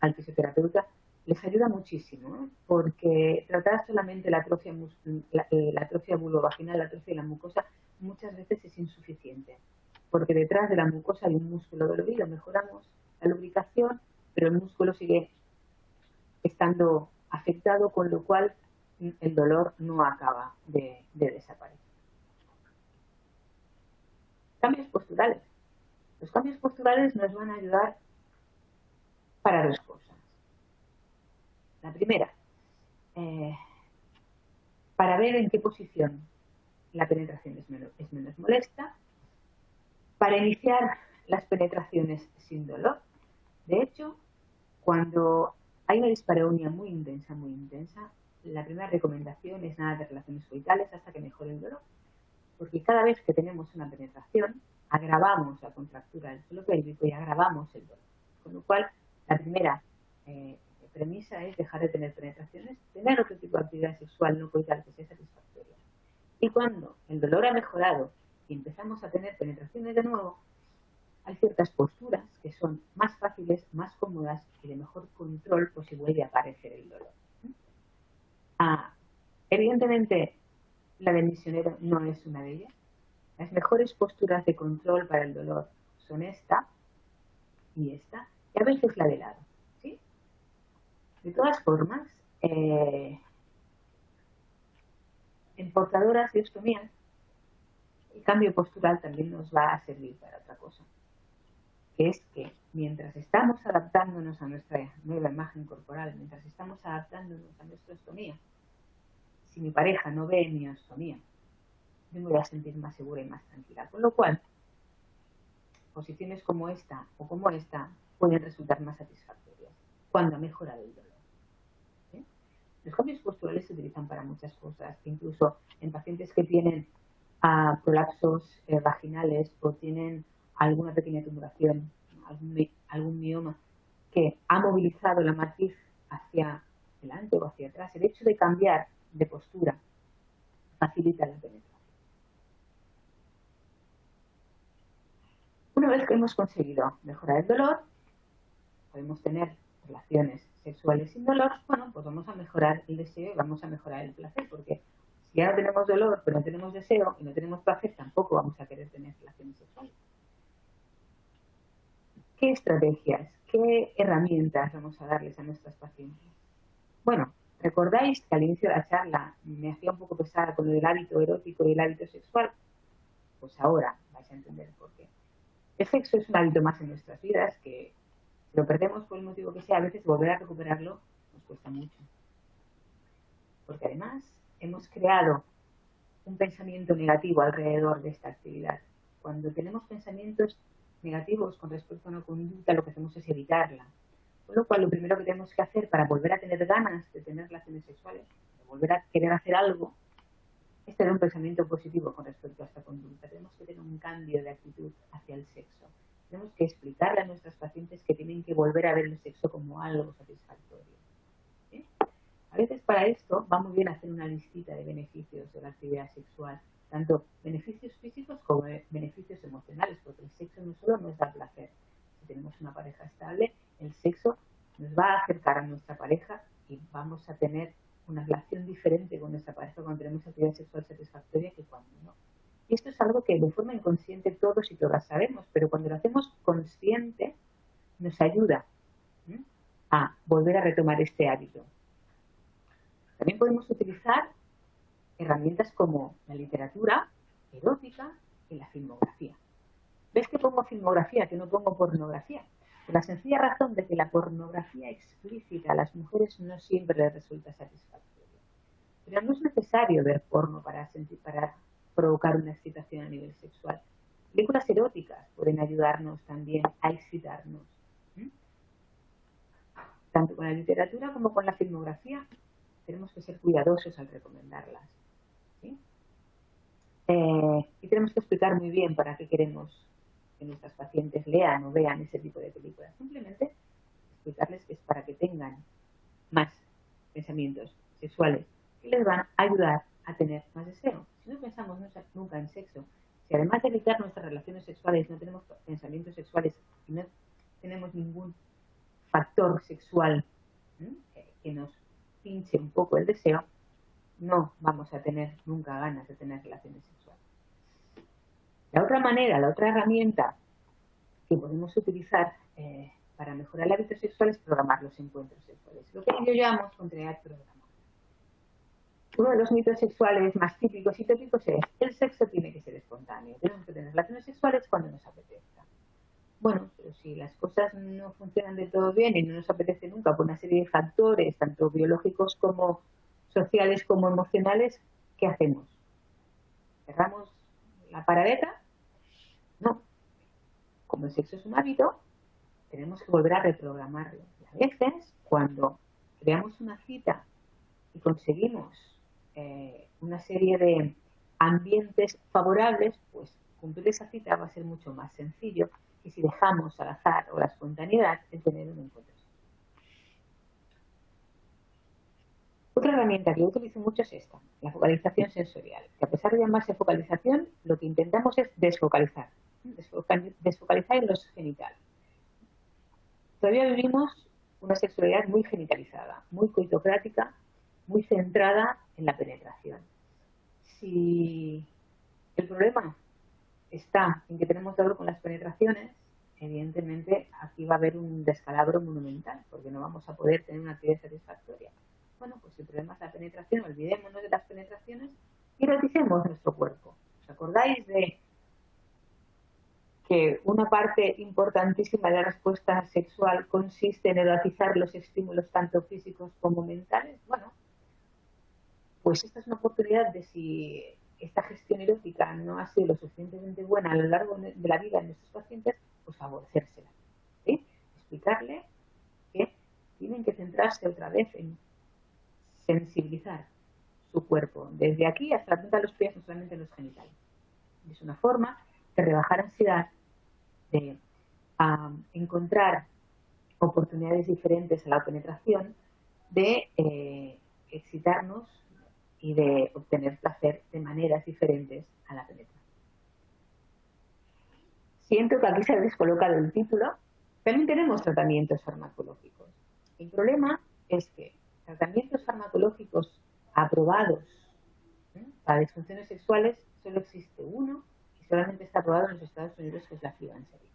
al fisioterapeuta les ayuda muchísimo, ¿eh? Porque tratar solamente la atrofia vulvovaginal, la atrofia de la mucosa, muchas veces es insuficiente, porque detrás de la mucosa hay un músculo dolorido. Mejoramos la lubricación, pero el músculo sigue estando afectado, con lo cual el dolor no acaba de desaparecer. Cambios posturales. Los cambios posturales nos van a ayudar para dos cosas. La primera, para ver en qué posición la penetración es menos molesta, para iniciar las penetraciones sin dolor. De hecho, cuando hay una dispareunia muy intensa, la primera recomendación es nada de relaciones coitales hasta que mejore el dolor. Porque cada vez que tenemos una penetración, agravamos la contractura del suelo pélvico y agravamos el dolor. Con lo cual, la primera premisa es dejar de tener penetraciones, tener otro tipo de actividad sexual no coital que sea satisfactoria. Y cuando el dolor ha mejorado y empezamos a tener penetraciones de nuevo, hay ciertas posturas que son más fáciles, más cómodas y de mejor control por si vuelve a aparecer el dolor. Evidentemente, la del misionero no es una de ellas. Las mejores posturas de control para el dolor son esta y esta, y a veces la de lado. ¿Sí? De todas formas, en portadoras de ostomía, el cambio postural también nos va a servir para otra cosa, que es que mientras estamos adaptándonos a nuestra nueva imagen corporal, mientras estamos adaptándonos a nuestra ostomía, si mi pareja no ve mi ostomía, yo me voy a sentir más segura y más tranquila. Con lo cual, posiciones como esta o como esta pueden resultar más satisfactorias cuando ha mejorado el dolor. ¿Sí? Los cambios posturales se utilizan para muchas cosas, incluso en pacientes que tienen prolapsos vaginales o tienen alguna pequeña tumoración, algún mioma que ha movilizado la matriz hacia delante o hacia atrás. El hecho de cambiar de postura facilita la penetración. Una vez que hemos conseguido mejorar el dolor, podemos tener relaciones sexuales sin dolor, bueno, pues vamos a mejorar el deseo y vamos a mejorar el placer, porque si ya no tenemos dolor, pero no tenemos deseo y no tenemos placer, tampoco vamos a querer tener relaciones sexuales. ¿Qué estrategias, qué herramientas vamos a darles a nuestras pacientes? Bueno, ¿recordáis que al inicio de la charla me hacía un poco pesada con el hábito erótico y el hábito sexual? Pues ahora vais a entender por qué. El sexo es un hábito más en nuestras vidas que, si lo perdemos por el motivo que sea, a veces volver a recuperarlo nos cuesta mucho. Porque además hemos creado un pensamiento negativo alrededor de esta actividad. Cuando tenemos pensamientos negativos con respecto a una conducta, lo que hacemos es evitarla. Con lo cual, lo primero que tenemos que hacer para volver a tener ganas de tener relaciones sexuales, de volver a querer hacer algo, es tener un pensamiento positivo con respecto a esta conducta. Tenemos que tener un cambio de actitud hacia el sexo. Tenemos que explicarle a nuestras pacientes que tienen que volver a ver el sexo como algo satisfactorio. ¿Sí? A veces para esto va muy bien hacer una listita de beneficios de la actividad sexual, tanto beneficios físicos como beneficios emocionales, porque el sexo no solo nos da placer. Si tenemos una pareja estable, el sexo nos va a acercar a nuestra pareja y vamos a tener una relación diferente con nuestra pareja cuando tenemos actividad sexual satisfactoria que cuando no. Y esto es algo que de forma inconsciente todos y todas sabemos, pero cuando lo hacemos consciente nos ayuda a volver a retomar este hábito. También podemos utilizar herramientas como la literatura erótica y la filmografía. ¿Ves que pongo filmografía, que no pongo pornografía? Por la sencilla razón de que la pornografía explícita a las mujeres no siempre les resulta satisfactoria. Pero no es necesario ver porno para provocar una excitación a nivel sexual. Películas eróticas pueden ayudarnos también a excitarnos. Tanto con la literatura como con la filmografía tenemos que ser cuidadosos al recomendarlas. ¿Sí? Y tenemos que explicar muy bien para qué queremos que nuestras pacientes lean o vean ese tipo de películas. Simplemente explicarles que es para que tengan más pensamientos sexuales que les van a ayudar a tener más deseo. Si no pensamos nunca en sexo, si además de evitar nuestras relaciones sexuales no tenemos pensamientos sexuales y no tenemos ningún factor sexual que nos pinche un poco el deseo, no vamos a tener nunca ganas de tener relaciones sexuales. La otra manera, la otra herramienta que podemos utilizar para mejorar el hábito sexual es programar los encuentros sexuales. Lo que yo llamo contraer programar. Uno de los mitos sexuales más típicos y tópicos es: el sexo tiene que ser espontáneo. Tenemos que tener relaciones sexuales cuando nos apetezca. bueno, pero si las cosas no funcionan de todo bien y no nos apetece nunca por una serie de factores, tanto biológicos como sociales como emocionales, ¿qué hacemos? ¿Cerramos la paradeta? No. Como el sexo es un hábito, tenemos que volver a reprogramarlo. Y a veces, cuando creamos una cita y conseguimos una serie de ambientes favorables, pues cumplir esa cita va a ser mucho más sencillo que si dejamos al azar o la espontaneidad el tener un encuentro. Otra herramienta que yo utilizo mucho es esta, la focalización sensorial, que a pesar de llamarse focalización, lo que intentamos es desfocalizar, desfocalizar en los genitales. Todavía vivimos una sexualidad muy genitalizada, muy coitocrática, muy centrada en la penetración. Si el problema está en que tenemos dolor con las penetraciones, evidentemente aquí va a haber un descalabro monumental, porque no vamos a poder tener una actividad satisfactoria. Bueno, pues si el problema es la penetración, olvidémonos de las penetraciones y eroticemos nuestro cuerpo. ¿Os acordáis de que una parte importantísima de la respuesta sexual consiste en erotizar los estímulos tanto físicos como mentales? Bueno, pues esta es una oportunidad de, si esta gestión erótica no ha sido lo suficientemente buena a lo largo de la vida de nuestros pacientes, pues favorecérsela. ¿Sí? Explicarle que tienen que centrarse otra vez en sensibilizar su cuerpo, desde aquí hasta la punta de los pies, no solamente en los genitales. Es una forma de rebajar ansiedad, de encontrar oportunidades diferentes a la penetración, de excitarnos y de obtener placer de maneras diferentes a la penetración. Siento que aquí se ha descolocado el título. También tenemos tratamientos farmacológicos. El problema es que tratamientos farmacológicos aprobados para disfunciones sexuales solo existe uno y solamente está aprobado en los Estados Unidos, que es la Flibanserin.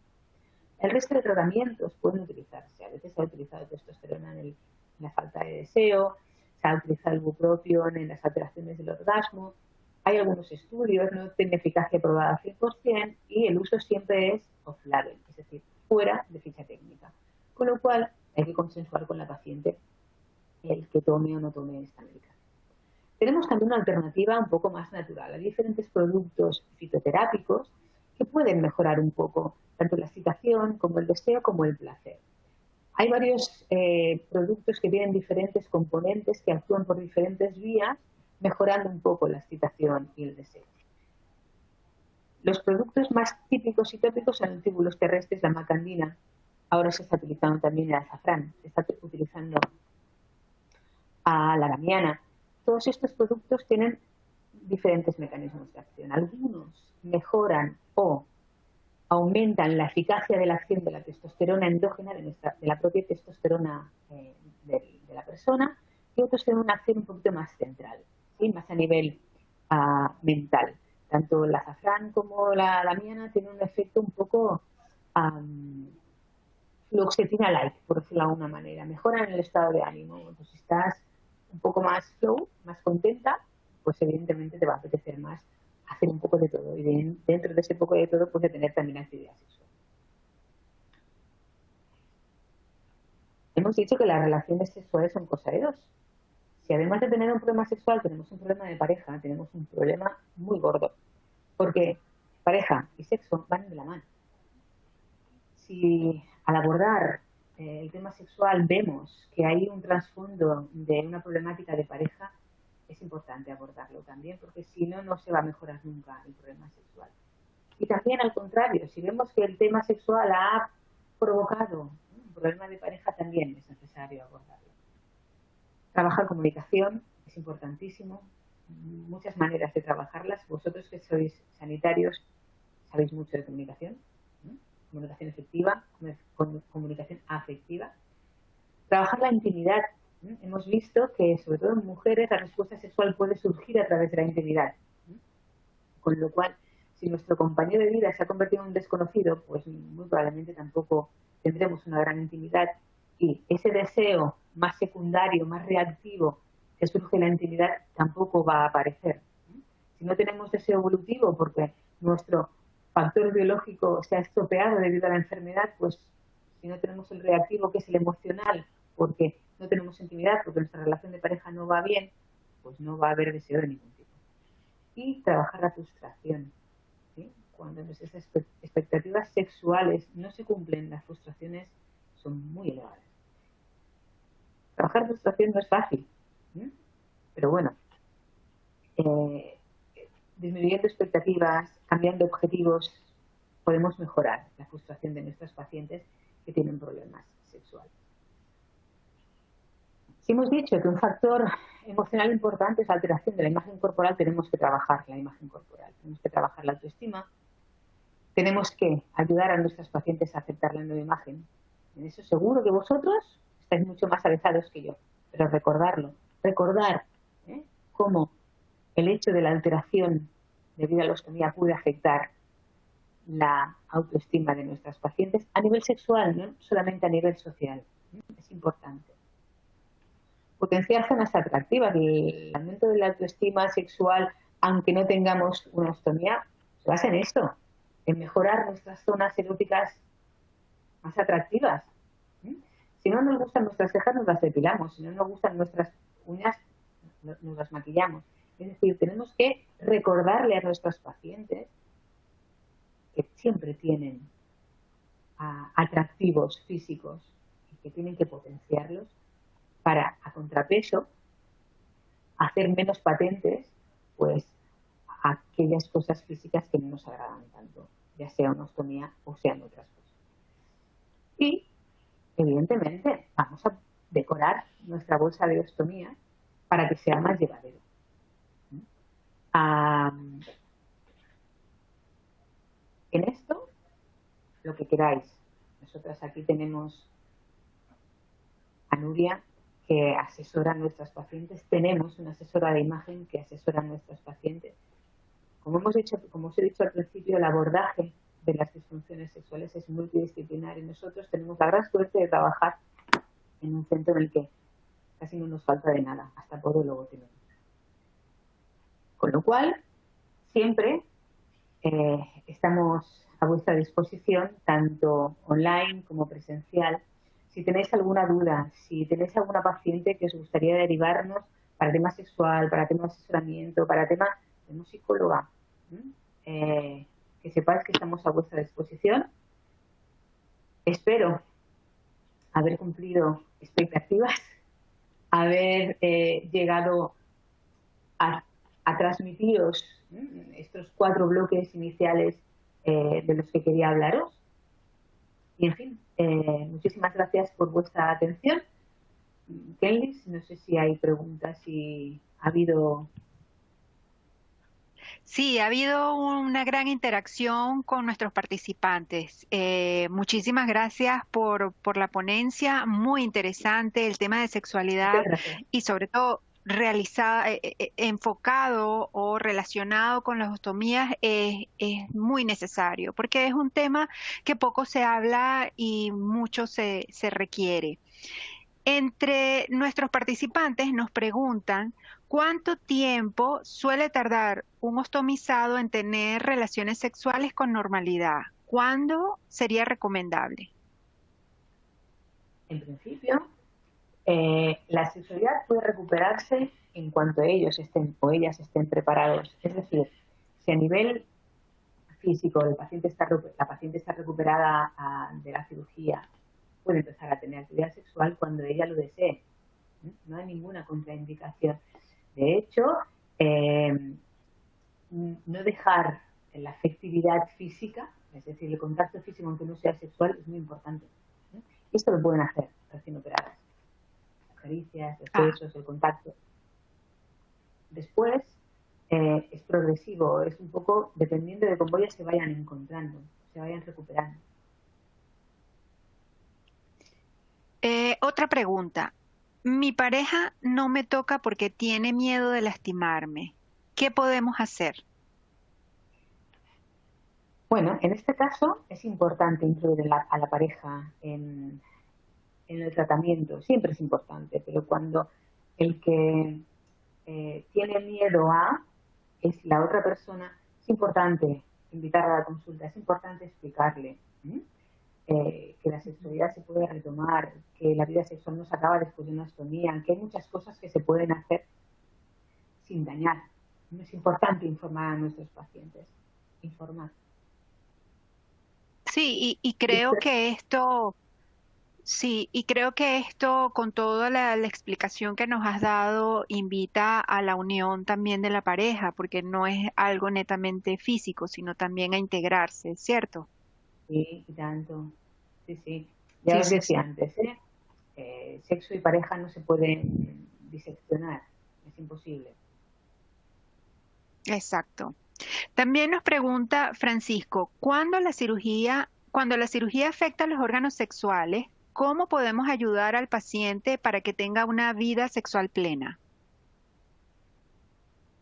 El resto de tratamientos pueden utilizarse. A veces se ha utilizado testosterona en la falta de deseo, se ha utilizado el bupropión en las alteraciones del orgasmo. Hay algunos estudios, no tienen eficacia probada al 100% y el uso siempre es off-label, es decir, fuera de ficha técnica. Con lo cual hay que consensuar con la paciente el que tome o no tome esta medicación. Tenemos también una alternativa un poco más natural. Hay diferentes productos fitoterápicos que pueden mejorar un poco tanto la excitación como el deseo como el placer. Hay varios productos que tienen diferentes componentes que actúan por diferentes vías, mejorando un poco la excitación y el deseo. Los productos más típicos y tópicos son los túbulos terrestres, la macandina. Ahora se está utilizando también el azafrán, se está utilizando a la damiana. Todos estos productos tienen diferentes mecanismos de acción. Algunos mejoran o aumentan la eficacia de la acción de la testosterona endógena, de la propia testosterona de la persona, y otros tienen una acción un poquito más central, ¿sí? Más a nivel mental. Tanto el azafrán como la damiana tienen un efecto un poco fluoxetina-like, por decirlo de alguna manera. Mejoran el estado de ánimo. Pues si estás un poco más flow, más contenta, pues evidentemente te va a apetecer más hacer un poco de todo. Y dentro de ese poco de todo puede tener también actividad sexual. Hemos dicho que las relaciones sexuales son cosa de dos. Si además de tener un problema sexual tenemos un problema de pareja, tenemos un problema muy gordo. Porque pareja y sexo van de la mano. Si al abordar el tema sexual vemos que hay un trasfondo de una problemática de pareja, es importante abordarlo también, porque si no, no se va a mejorar nunca el problema sexual. Y también al contrario, si vemos que el tema sexual ha provocado un problema de pareja, también es necesario abordarlo. Trabajar comunicación es importantísimo, muchas maneras de trabajarlas. Vosotros que sois sanitarios sabéis mucho de comunicación, ¿no? Comunicación efectiva, comunicación afectiva. Trabajar la intimidad. Hemos visto que, sobre todo en mujeres, la respuesta sexual puede surgir a través de la intimidad. Con lo cual, si nuestro compañero de vida se ha convertido en un desconocido, pues muy probablemente tampoco tendremos una gran intimidad. Y ese deseo más secundario, más reactivo, que surge en la intimidad, tampoco va a aparecer. Si no tenemos deseo evolutivo, porque nuestro factor biológico se ha estropeado debido a la enfermedad, pues si no tenemos el reactivo, que es el emocional, porque no tenemos intimidad, porque nuestra relación de pareja no va bien, pues no va a haber deseo de ningún tipo. Y trabajar la frustración. ¿Sí? Cuando nuestras expectativas sexuales no se cumplen, las frustraciones son muy elevadas. Trabajar frustración no es fácil, ¿sí? Pero bueno, disminuyendo expectativas, cambiando objetivos, podemos mejorar la frustración de nuestros pacientes que tienen problemas sexuales. Si hemos dicho que un factor emocional importante es la alteración de la imagen corporal, tenemos que trabajar la imagen corporal, tenemos que trabajar la autoestima, tenemos que ayudar a nuestros pacientes a aceptar la nueva imagen. En eso seguro que vosotros estáis mucho más avezados que yo, pero recordarlo, recordar cómo el hecho de la alteración debido a la ostomía puede afectar la autoestima de nuestras pacientes a nivel sexual, no solamente a nivel social. Es importante. Potenciar zonas atractivas. El aumento de la autoestima sexual, aunque no tengamos una ostomía, se basa en esto, en mejorar nuestras zonas eróticas más atractivas. Si no nos gustan nuestras cejas, nos las depilamos. Si no nos gustan nuestras uñas, nos las maquillamos. Es decir, tenemos que recordarle a nuestros pacientes que siempre tienen atractivos físicos y que tienen que potenciarlos para, a contrapeso, hacer menos patentes pues aquellas cosas físicas que no nos agradan tanto, ya sea una ostomía o sean otras cosas. Y, evidentemente, vamos a decorar nuestra bolsa de ostomía para que sea más llevadero. En esto, lo que queráis. Nosotras aquí tenemos a Nuria, que asesora a nuestras pacientes. Tenemos una asesora de imagen que asesora a nuestras pacientes. Como os he dicho al principio, el abordaje de las disfunciones sexuales es multidisciplinar y nosotros tenemos la gran suerte de trabajar en un centro en el que casi no nos falta de nada, hasta podólogo tenemos. Con lo cual, siempre estamos a vuestra disposición, tanto online como presencial. Si tenéis alguna duda, si tenéis alguna paciente que os gustaría derivarnos para tema sexual, para tema de asesoramiento, para tema de psicóloga, que sepáis que estamos a vuestra disposición. Espero haber cumplido expectativas, haber llegado a transmitiros estos 4 bloques iniciales de los que quería hablaros. Y en fin, muchísimas gracias por vuestra atención. Kenlis, no sé si hay preguntas, si ha habido... Sí, ha habido una gran interacción con nuestros participantes. Muchísimas gracias por la ponencia, muy interesante el tema de Muchas sexualidad gracias. y sobre todo enfocado o relacionado con las ostomías es muy necesario porque es un tema que poco se habla y mucho se requiere. Entre nuestros participantes nos preguntan cuánto tiempo suele tardar un ostomizado en tener relaciones sexuales con normalidad. ¿Cuándo sería recomendable? En principio, la sexualidad puede recuperarse en cuanto ellos estén o ellas estén preparados. Es decir, si a nivel físico la paciente está recuperada de la cirugía, puede empezar a tener actividad sexual cuando ella lo desee. No hay ninguna contraindicación. De hecho, no dejar la afectividad física, es decir, el contacto físico aunque no sea sexual, es muy importante. Esto lo pueden hacer recién operadas. Las caricias, los besos, el contacto. Después es progresivo, es un poco dependiendo de cómo ellas se vayan encontrando, se vayan recuperando. Otra pregunta. Mi pareja no me toca porque tiene miedo de lastimarme. ¿Qué podemos hacer? Bueno, en este caso es importante incluir a la pareja en el tratamiento. Siempre es importante, pero cuando el que tiene miedo a es la otra persona, es importante invitar a la consulta, es importante explicarle que la sexualidad se puede retomar, que la vida sexual no se acaba después de una estomía, que hay muchas cosas que se pueden hacer sin dañar. No es importante informar a nuestros pacientes, informar. Sí, y creo que esto, sí, y creo que esto, con toda la explicación que nos has dado, invita a la unión también de la pareja, porque no es algo netamente físico, sino también a integrarse, ¿cierto? Sí, y tanto. Sí, sí. Ya Sí, os sí, decía sí. antes, sexo y pareja no se pueden diseccionar, es imposible. Exacto. También nos pregunta Francisco, cuando la cirugía afecta a los órganos sexuales, ¿cómo podemos ayudar al paciente para que tenga una vida sexual plena?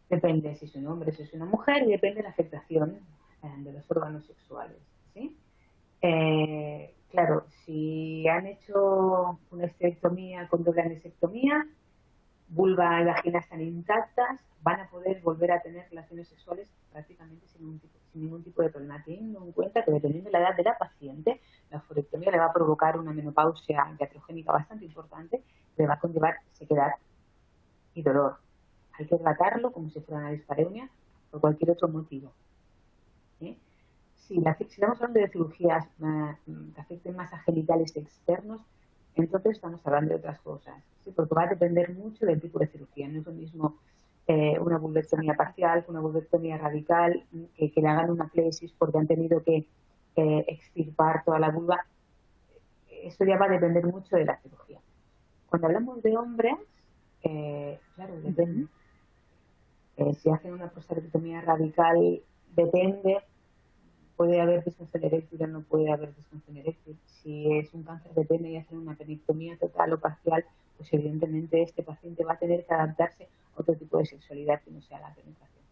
Depende si es un hombre, si es una mujer, y depende de la afectación de los órganos sexuales. ¿Sí? Claro, si han hecho una histerectomía con doble anisectomía, vulva y vagina están intactas, van a poder volver a tener relaciones sexuales prácticamente sin ningún tipo de problema, teniendo en cuenta que dependiendo de la edad de la paciente, la oforectomía le va a provocar una menopausia iatrogénica bastante importante, le va a conllevar sequedad y dolor. Hay que tratarlo como si fuera una dispareunia por cualquier otro motivo. ¿Eh? Si estamos hablando de cirugías que afecten más a genitales externos, entonces estamos hablando de otras cosas, ¿sí? Porque va a depender mucho del tipo de cirugía. No es lo mismo una vulvectomía Exacto. parcial que una vulvectomía radical, que le hagan una clesis porque han tenido que extirpar toda la vulva. Eso ya va a depender mucho de la cirugía. Cuando hablamos de hombres, claro, depende. Ujú. Si hacen una prostatectomía radical, depende. Puede haber disfunción eréctil o no puede haber disfunción eréctil. Si es un cáncer de pene y hacen una penectomía total o parcial, pues evidentemente este paciente va a tener que adaptarse a otro tipo de sexualidad que no sea la penetración.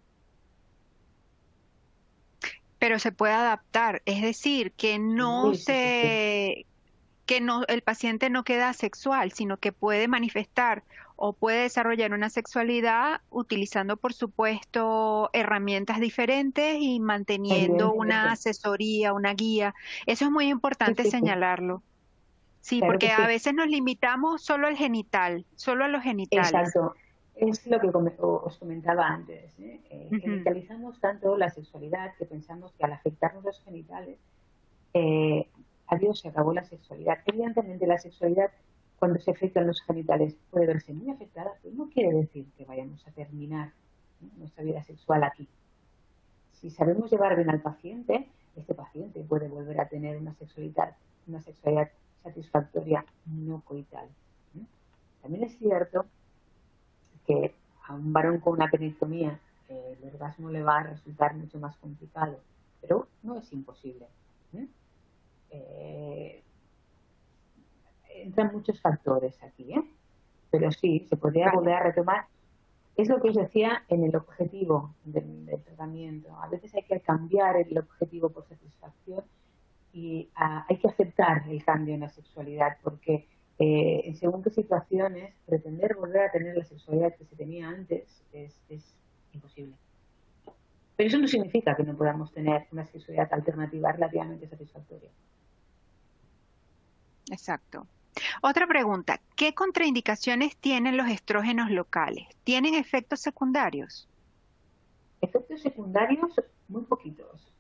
Pero se puede adaptar, es decir, Sí, sí, sí, sí. que no, el paciente no queda asexual, sino que puede manifestar o puede desarrollar una sexualidad utilizando, por supuesto, herramientas diferentes y manteniendo una Evidentemente. asesoría, una guía. Eso es muy Sí, importante sí, sí. señalarlo. Sí, Claro que porque a sí. veces nos limitamos solo al genital, solo a los genitales. Exacto. Es lo que os comentaba antes. Ujú. Genitalizamos tanto la sexualidad que pensamos que al afectarnos los genitales, eh, adiós, se acabó la sexualidad. Evidentemente la sexualidad, cuando se afectan los genitales, puede verse muy afectada, pero no quiere decir que vayamos a terminar, ¿no?, nuestra vida sexual aquí. Si sabemos llevar bien al paciente, este paciente puede volver a tener una sexualidad satisfactoria no coital. ¿No? También es cierto que a un varón con una penectomía el orgasmo le va a resultar mucho más complicado, pero no es imposible. ¿Eh? Eh, Entran muchos factores aquí, ¿eh? Pero sí, se podría Vale. volver a retomar. Es lo que os decía en el objetivo del tratamiento. A veces hay que cambiar el objetivo por satisfacción y hay que aceptar el cambio en la sexualidad, porque en según qué situaciones pretender volver a tener la sexualidad que se tenía antes es imposible. Pero eso no significa que no podamos tener una sexualidad alternativa relativamente satisfactoria. Exacto. Otra pregunta, ¿qué contraindicaciones tienen los estrógenos locales? ¿Tienen efectos secundarios? Efectos secundarios, muy poquitos,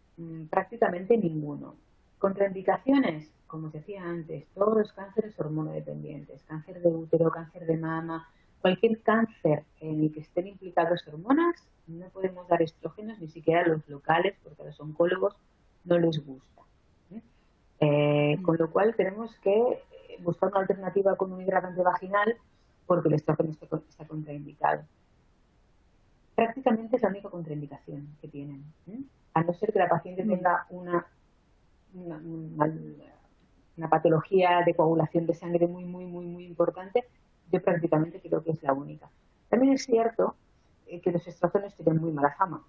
prácticamente ninguno. Contraindicaciones, como os decía antes, todos los cánceres hormonodependientes, cáncer de útero, cáncer de mama, cualquier cáncer en el que estén implicadas hormonas, no podemos dar estrógenos, ni siquiera los locales, porque a los oncólogos no les gusta. ¿Eh? Con lo cual tenemos que buscar una alternativa con un hidratante vaginal porque el estrógeno está contraindicado. Prácticamente es la única contraindicación que tienen. A no ser que la paciente Mm. tenga una, una, una patología de coagulación de sangre muy, muy, muy, muy importante, yo prácticamente creo que es la única. También es cierto que los estrógenos tienen muy mala fama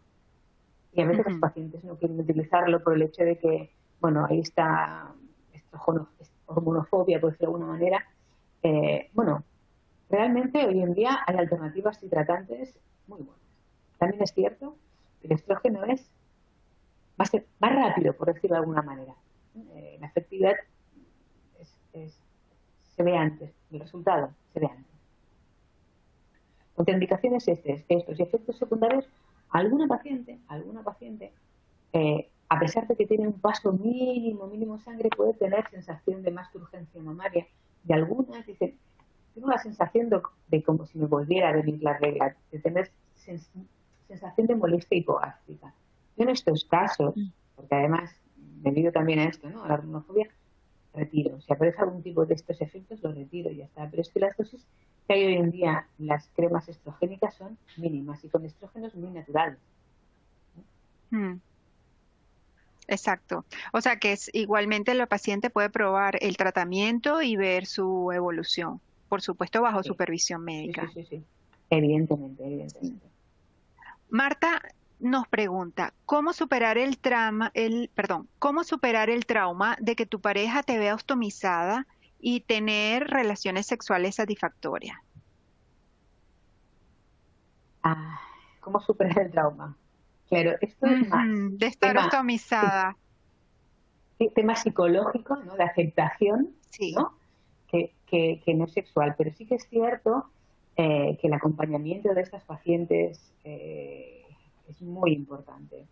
y a veces los Ujú. pacientes no quieren utilizarlo por el hecho de que, bueno, ahí está hormonofobia, por decirlo de alguna manera. Bueno, realmente hoy en día hay alternativas hidratantes muy buenas. También es cierto que el estrógeno es va a ser más rápido, por decirlo de alguna manera. La efectividad se ve antes, el resultado se ve antes. Contraindicaciones estos y efectos secundarios, alguna paciente, a pesar de que tiene un paso mínimo sangre, puede tener sensación de más turgencia mamaria. Y algunas dicen, tengo la sensación de como si me volviera a venir la regla, de tener sensación de molestia hipogástrica. Yo en estos casos, porque además, debido también a esto, ¿no?, a la hormonofobia, retiro. Si aparece algún tipo de estos efectos, lo retiro y ya está. Pero es que las dosis que hay hoy en día, las cremas estrogénicas, son mínimas y con estrógenos muy naturales. Mm, exacto. O sea que igualmente la paciente puede probar el tratamiento y ver su evolución, por supuesto bajo Sí, supervisión médica. sí. Evidentemente, Sí. evidentemente. Marta nos pregunta, ¿cómo superar cómo superar el trauma de que tu pareja te vea ostomizada y tener relaciones sexuales satisfactorias? Ah, ¿cómo superar el trauma? Claro, esto es más Ujú, de estar tema, ostomizada. tema psicológico, ¿no?, de aceptación, Sí. ¿no?, que no es sexual. Pero sí que es cierto que el acompañamiento de estas pacientes es muy importante.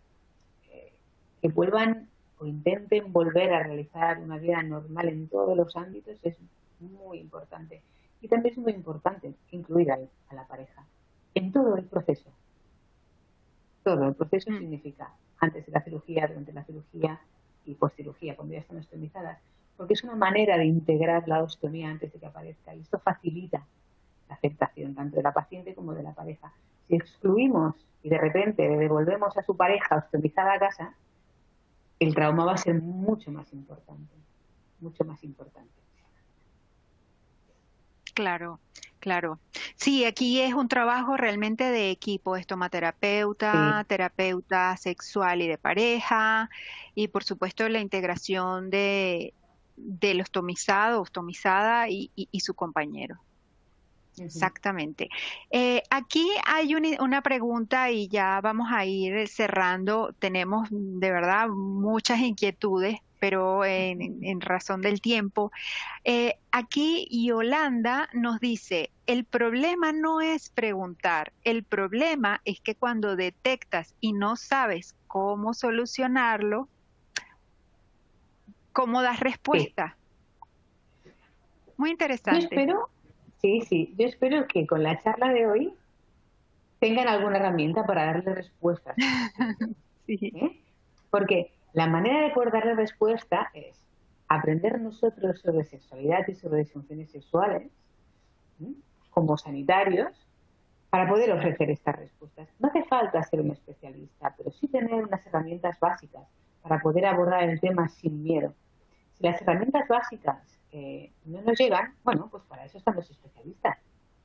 Que vuelvan o intenten volver a realizar una vida normal en todos los ámbitos es muy importante. Y también es muy importante incluir a la pareja en todo el proceso. Todo el proceso Mm, significa antes de la cirugía, durante la cirugía y post cirugía, cuando ya están ostomizadas, porque es una manera de integrar la ostomía antes de que aparezca, y esto facilita la aceptación tanto de la paciente como de la pareja. Si excluimos y de repente le devolvemos a su pareja ostomizada a casa, el trauma va a ser mucho más importante, mucho más importante. claro, claro. Sí, aquí es un trabajo realmente de equipo, Sí, estomaterapeuta, terapeuta sexual y de pareja, y por supuesto la integración del ostomizado, ostomizada y su compañero. uh-huh. Exactamente. Aquí hay una pregunta y ya vamos a ir cerrando. Tenemos de verdad muchas inquietudes, pero en razón del tiempo. Aquí Yolanda nos dice, el problema no es preguntar, el problema es que cuando detectas y no sabes cómo solucionarlo, ¿cómo das Sí. respuesta? Muy Yo interesante. espero, yo espero que con la charla de hoy tengan alguna herramienta para darle respuestas a sus pacientes. Sí. ¿Eh? Porque la manera de poder darle respuesta es aprender nosotros sobre sexualidad y sobre disfunciones sexuales, ¿eh?, como sanitarios, para poder ofrecer estas respuestas. No hace falta ser un especialista, pero sí tener unas herramientas básicas para poder abordar el tema sin miedo. Si las herramientas básicas no nos llegan, bueno, pues para eso están los especialistas,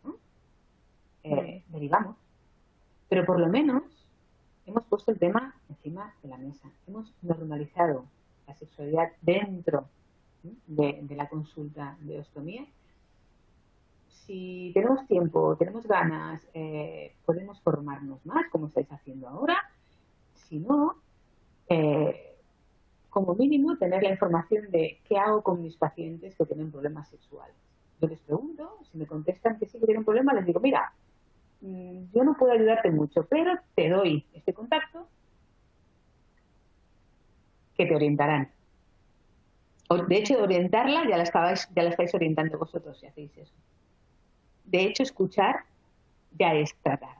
¿no? Mm. Derivamos. Pero por lo menos hemos puesto el tema encima de la mesa. Hemos normalizado la sexualidad dentro, ¿sí?, de la consulta de ostomía. Si tenemos tiempo, tenemos ganas, podemos formarnos más, como estáis haciendo ahora. Si no, eh, como mínimo, tener la información de qué hago con mis pacientes que tienen problemas sexuales. Yo les pregunto, si me contestan que sí que tienen un problema, les digo, mira, yo no puedo ayudarte mucho, pero te doy este contacto que te orientarán. De hecho, orientarla ya la estáis orientando vosotros si hacéis eso. De hecho, escuchar ya es tratar.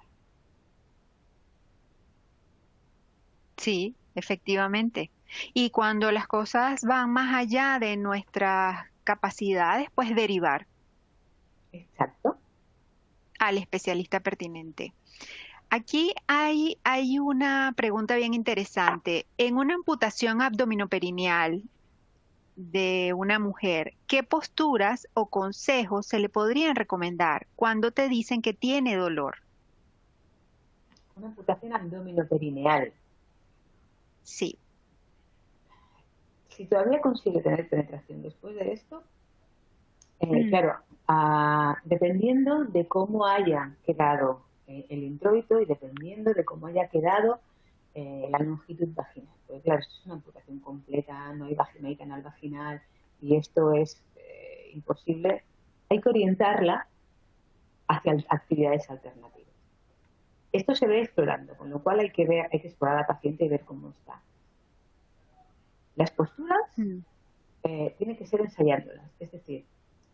Sí, efectivamente. Y cuando las cosas van más allá de nuestras capacidades, pues derivar Exacto. al especialista pertinente. Aquí hay una pregunta bien interesante. En una amputación abdominoperineal de una mujer, ¿qué posturas o consejos se le podrían recomendar cuando te dicen que tiene dolor? Una amputación abdominoperineal. Sí. Si todavía consigue tener penetración después de esto, Mm, claro, dependiendo de cómo haya quedado el introito y dependiendo de cómo haya quedado la longitud vaginal. Porque claro, esto es una amputación completa, no hay canal vaginal y esto es imposible. Hay que orientarla hacia actividades alternativas. Esto se ve explorando, con lo cual hay que explorar a la paciente y ver cómo está. Las posturas tienen que ser ensayándolas, es decir,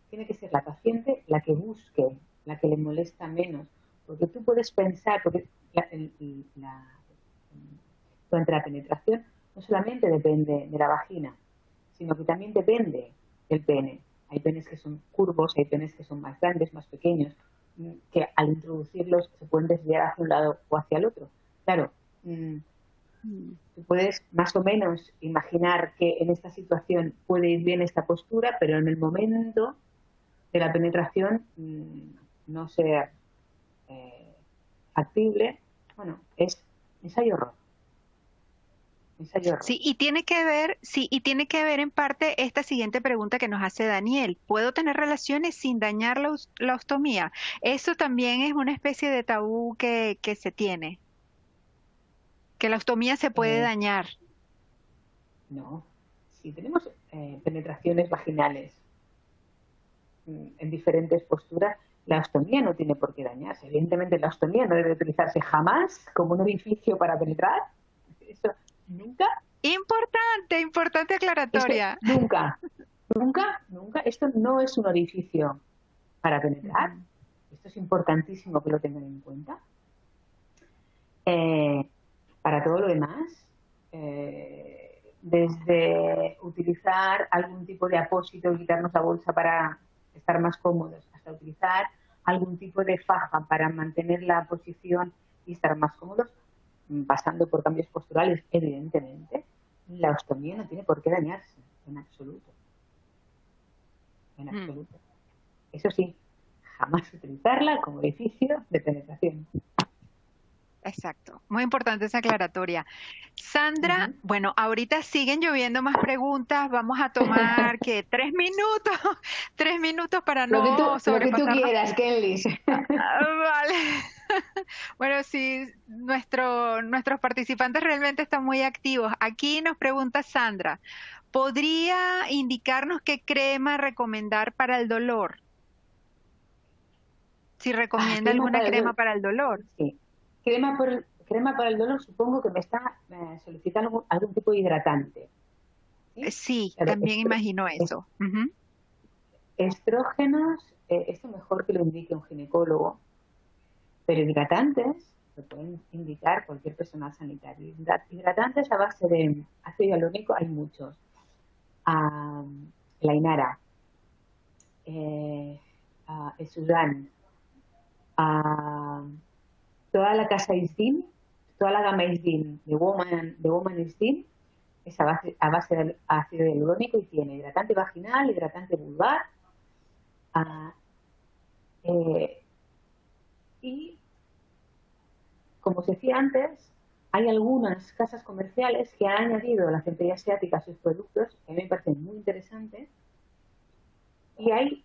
tiene que ser la paciente la que busque, la que le molesta menos, porque tú puedes pensar, porque durante la penetración no solamente depende de la vagina, sino que también depende del pene. Hay penes que son curvos, hay penes que son más grandes, más pequeños, que al introducirlos se pueden desviar hacia un lado o hacia el otro. Claro, tú puedes más o menos imaginar que en esta situación puede ir bien esta postura, pero en el momento de la penetración no sea factible. Bueno, es ensayo-error. Sí, y tiene que ver, sí, y tiene que ver en parte esta siguiente pregunta que nos hace Daniel. ¿Puedo tener relaciones sin dañar la ostomía? Eso también es una especie de tabú que se tiene, que la ostomía se puede dañar. No. Si tenemos penetraciones vaginales en diferentes posturas, la ostomía no tiene por qué dañarse. Evidentemente, la ostomía no debe utilizarse jamás como un orificio para penetrar. Eso nunca. Importante aclaratoria. Nunca. Esto no es un orificio para penetrar. Esto es importantísimo que lo tengan en cuenta. Para todo lo demás, desde utilizar algún tipo de apósito y quitarnos la bolsa para estar más cómodos, hasta utilizar algún tipo de faja para mantener la posición y estar más cómodos, pasando por cambios posturales, evidentemente, la ostomía no tiene por qué dañarse, en absoluto. En absoluto. Eso sí, jamás utilizarla como orificio de penetración. Exacto, muy importante esa aclaratoria. Sandra, bueno, ahorita siguen lloviendo más preguntas, vamos a tomar que 3 minutos, 3 minutos para no Lo que tú sobrepasarnos. quieras, Kelly. Vale. Bueno, sí, nuestros participantes realmente están muy activos. Aquí nos pregunta Sandra, ¿podría indicarnos qué crema recomendar para el dolor? Si recomienda alguna crema para el dolor. Sí. Crema para el dolor, supongo que me está solicitando algún tipo de hidratante. Sí, también imagino eso. Estrógenos, esto mejor que lo indique un ginecólogo, pero hidratantes lo pueden indicar cualquier personal sanitario. Hidratantes a base de ácido hialurónico hay muchos. La Inara, el Sudán, toda la casa Isdin, toda la gama Isdin de Woman Isdin es a base de ácido hialurónico y tiene hidratante vaginal, hidratante vulvar y, como os decía antes, hay algunas casas comerciales que han añadido la centella asiática a sus productos, que a mí me parecen muy interesantes, y hay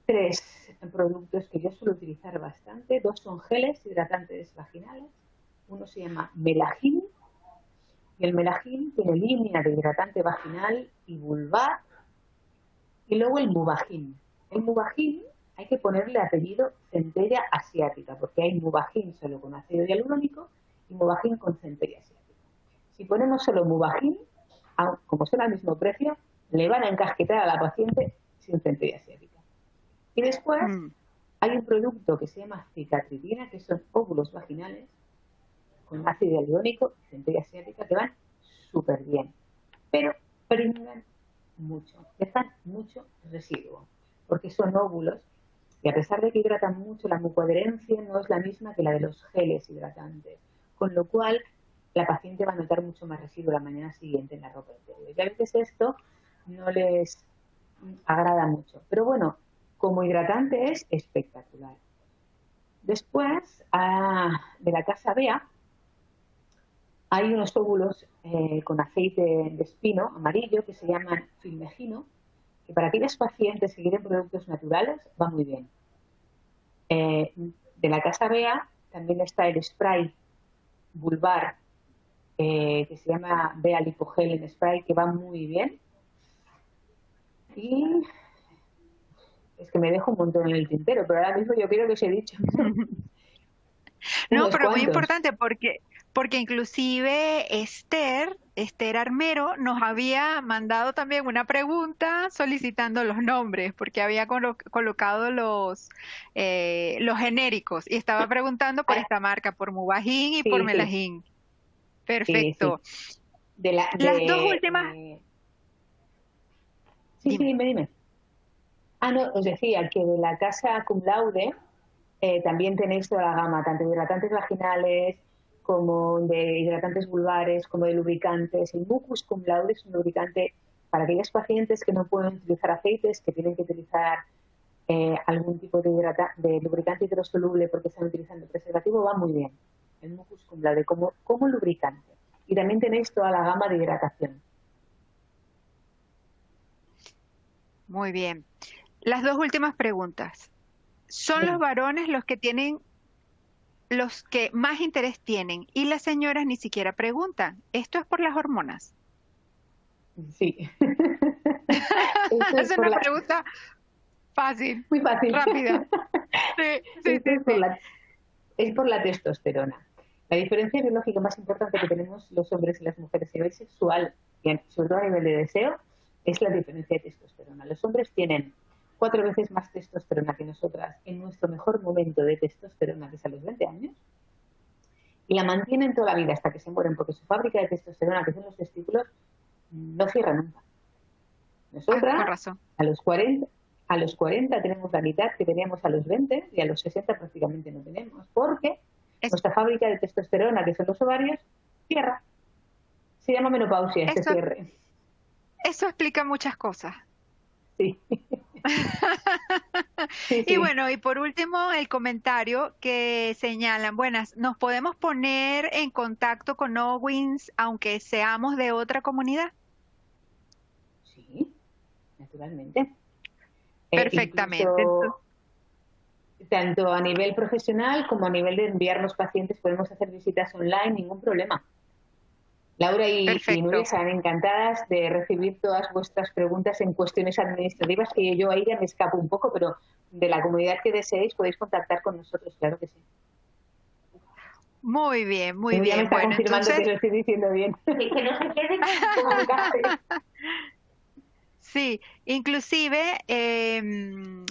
3 productos que yo suelo utilizar bastante. 2 son geles hidratantes vaginales. Uno se llama Melagin, y el Melagin tiene línea de hidratante vaginal y vulvar. Y luego el Mubagin. El Mubagin hay que ponerle apellido centella asiática, porque hay Mubagin solo con ácido hialurónico y Mubagin con centella asiática. Si ponemos solo Mubagin, como son al mismo precio, le van a encasquetar a la paciente sin centella asiática. Y después hay un producto que se llama cicatritina, que son óvulos vaginales con ácido hialurónico y centella asiática que van súper bien, pero pringan mucho, dejan mucho residuo, porque son óvulos y a pesar de que hidratan mucho, la mucoadherencia no es la misma que la de los geles hidratantes, con lo cual la paciente va a notar mucho más residuo la mañana siguiente en la ropa interior. Y a veces esto no les agrada mucho, pero bueno, como hidratante es espectacular. Después, de la casa Bea, hay unos óvulos con aceite de espino amarillo que se llaman filmegino, que para aquellos pacientes que quieren productos naturales va muy bien. De la casa Bea también está el spray vulvar que se llama Bea Lipogel en spray, que va muy bien. Y es que me dejo un montón en el tintero, pero ahora mismo yo creo que os he dicho No, unos pero muy cuantos. importante porque inclusive Esther Armero nos había mandado también una pregunta solicitando los nombres, porque había colocado los genéricos y estaba preguntando por Ah, esta marca, por Mubagin y por sí, sí, Melagin. sí, sí. Perfecto. De la, Las dos últimas, sí, sí, dime. dime. Ah, no, os decía que de la casa Cum Laude también tenéis toda la gama, tanto de hidratantes vaginales como de hidratantes vulvares, como de lubricantes. El Mucus Cum Laude es un lubricante para aquellos pacientes que no pueden utilizar aceites, que tienen que utilizar algún tipo de lubricante hidrosoluble porque están utilizando preservativo, va muy bien. El Mucus Cum Laude como lubricante. Y también tenéis toda la gama de hidratación. Muy bien. Las dos últimas preguntas. ¿Son los Bien. varones los que más interés tienen y las señoras ni siquiera preguntan? Esto es por las hormonas. Sí. Esto es Es por una la... pregunta fácil, Muy fácil. rápida. Sí, sí, Esto sí, sí. es por la testosterona. La diferencia biológica más importante que tenemos los hombres y las mujeres a nivel sexual y sobre todo a nivel de deseo es la diferencia de testosterona. Los hombres tienen 4 veces más testosterona que nosotras en nuestro mejor momento de testosterona, que es a los 20 años, y la mantienen toda la vida hasta que se mueren, porque su fábrica de testosterona, que son los testículos, no cierra nunca. Ah, con Nosotras, razón. a los 40 tenemos la mitad que teníamos a los 20 y a los 60 prácticamente no tenemos, porque Es- nuestra fábrica de testosterona, que son los ovarios, cierra. Se llama menopausia este eso, cierre. eso explica muchas cosas. Sí, sí, Y sí. bueno, y por último, el comentario que señalan, buenas, ¿nos podemos poner en contacto con Owens aunque seamos de otra comunidad? Sí, naturalmente. Perfectamente. Incluso tanto a nivel profesional como a nivel de enviarnos pacientes podemos hacer visitas online, ningún problema. Laura y Nuria Perfecto. estarán encantadas de recibir todas vuestras preguntas en cuestiones administrativas, que yo ahí ya me escapo un poco, pero de la comunidad que deseéis podéis contactar con nosotros, claro que sí. Muy bien, Y muy Nuria me bien. está Bueno, confirmando que entonces, lo estoy diciendo bien. Que no se queden como un café. sí, inclusive,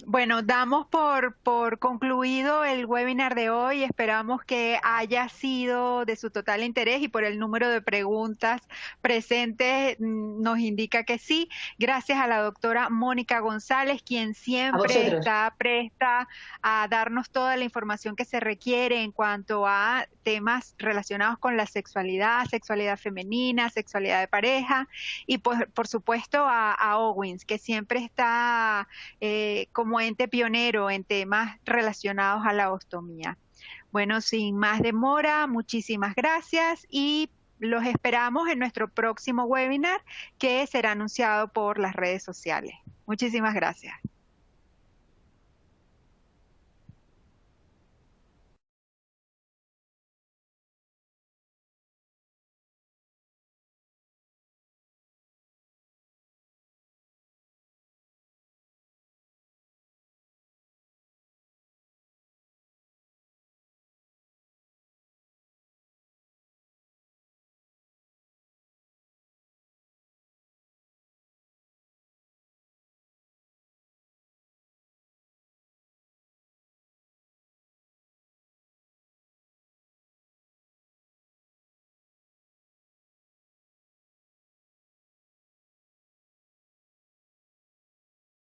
bueno, damos por concluido el webinar de hoy. Esperamos que haya sido de su total interés y por el número de preguntas presentes nos indica que sí. Gracias a la doctora Mónica González, quien A siempre vosotros. está presta a darnos toda la información que se requiere en cuanto a temas relacionados con la sexualidad, sexualidad femenina, sexualidad de pareja y pues, por supuesto a Owens, que siempre está como ente pionero en temas relacionados a la ostomía. Bueno, sin más demora, muchísimas gracias y los esperamos en nuestro próximo webinar que será anunciado por las redes sociales. Muchísimas gracias.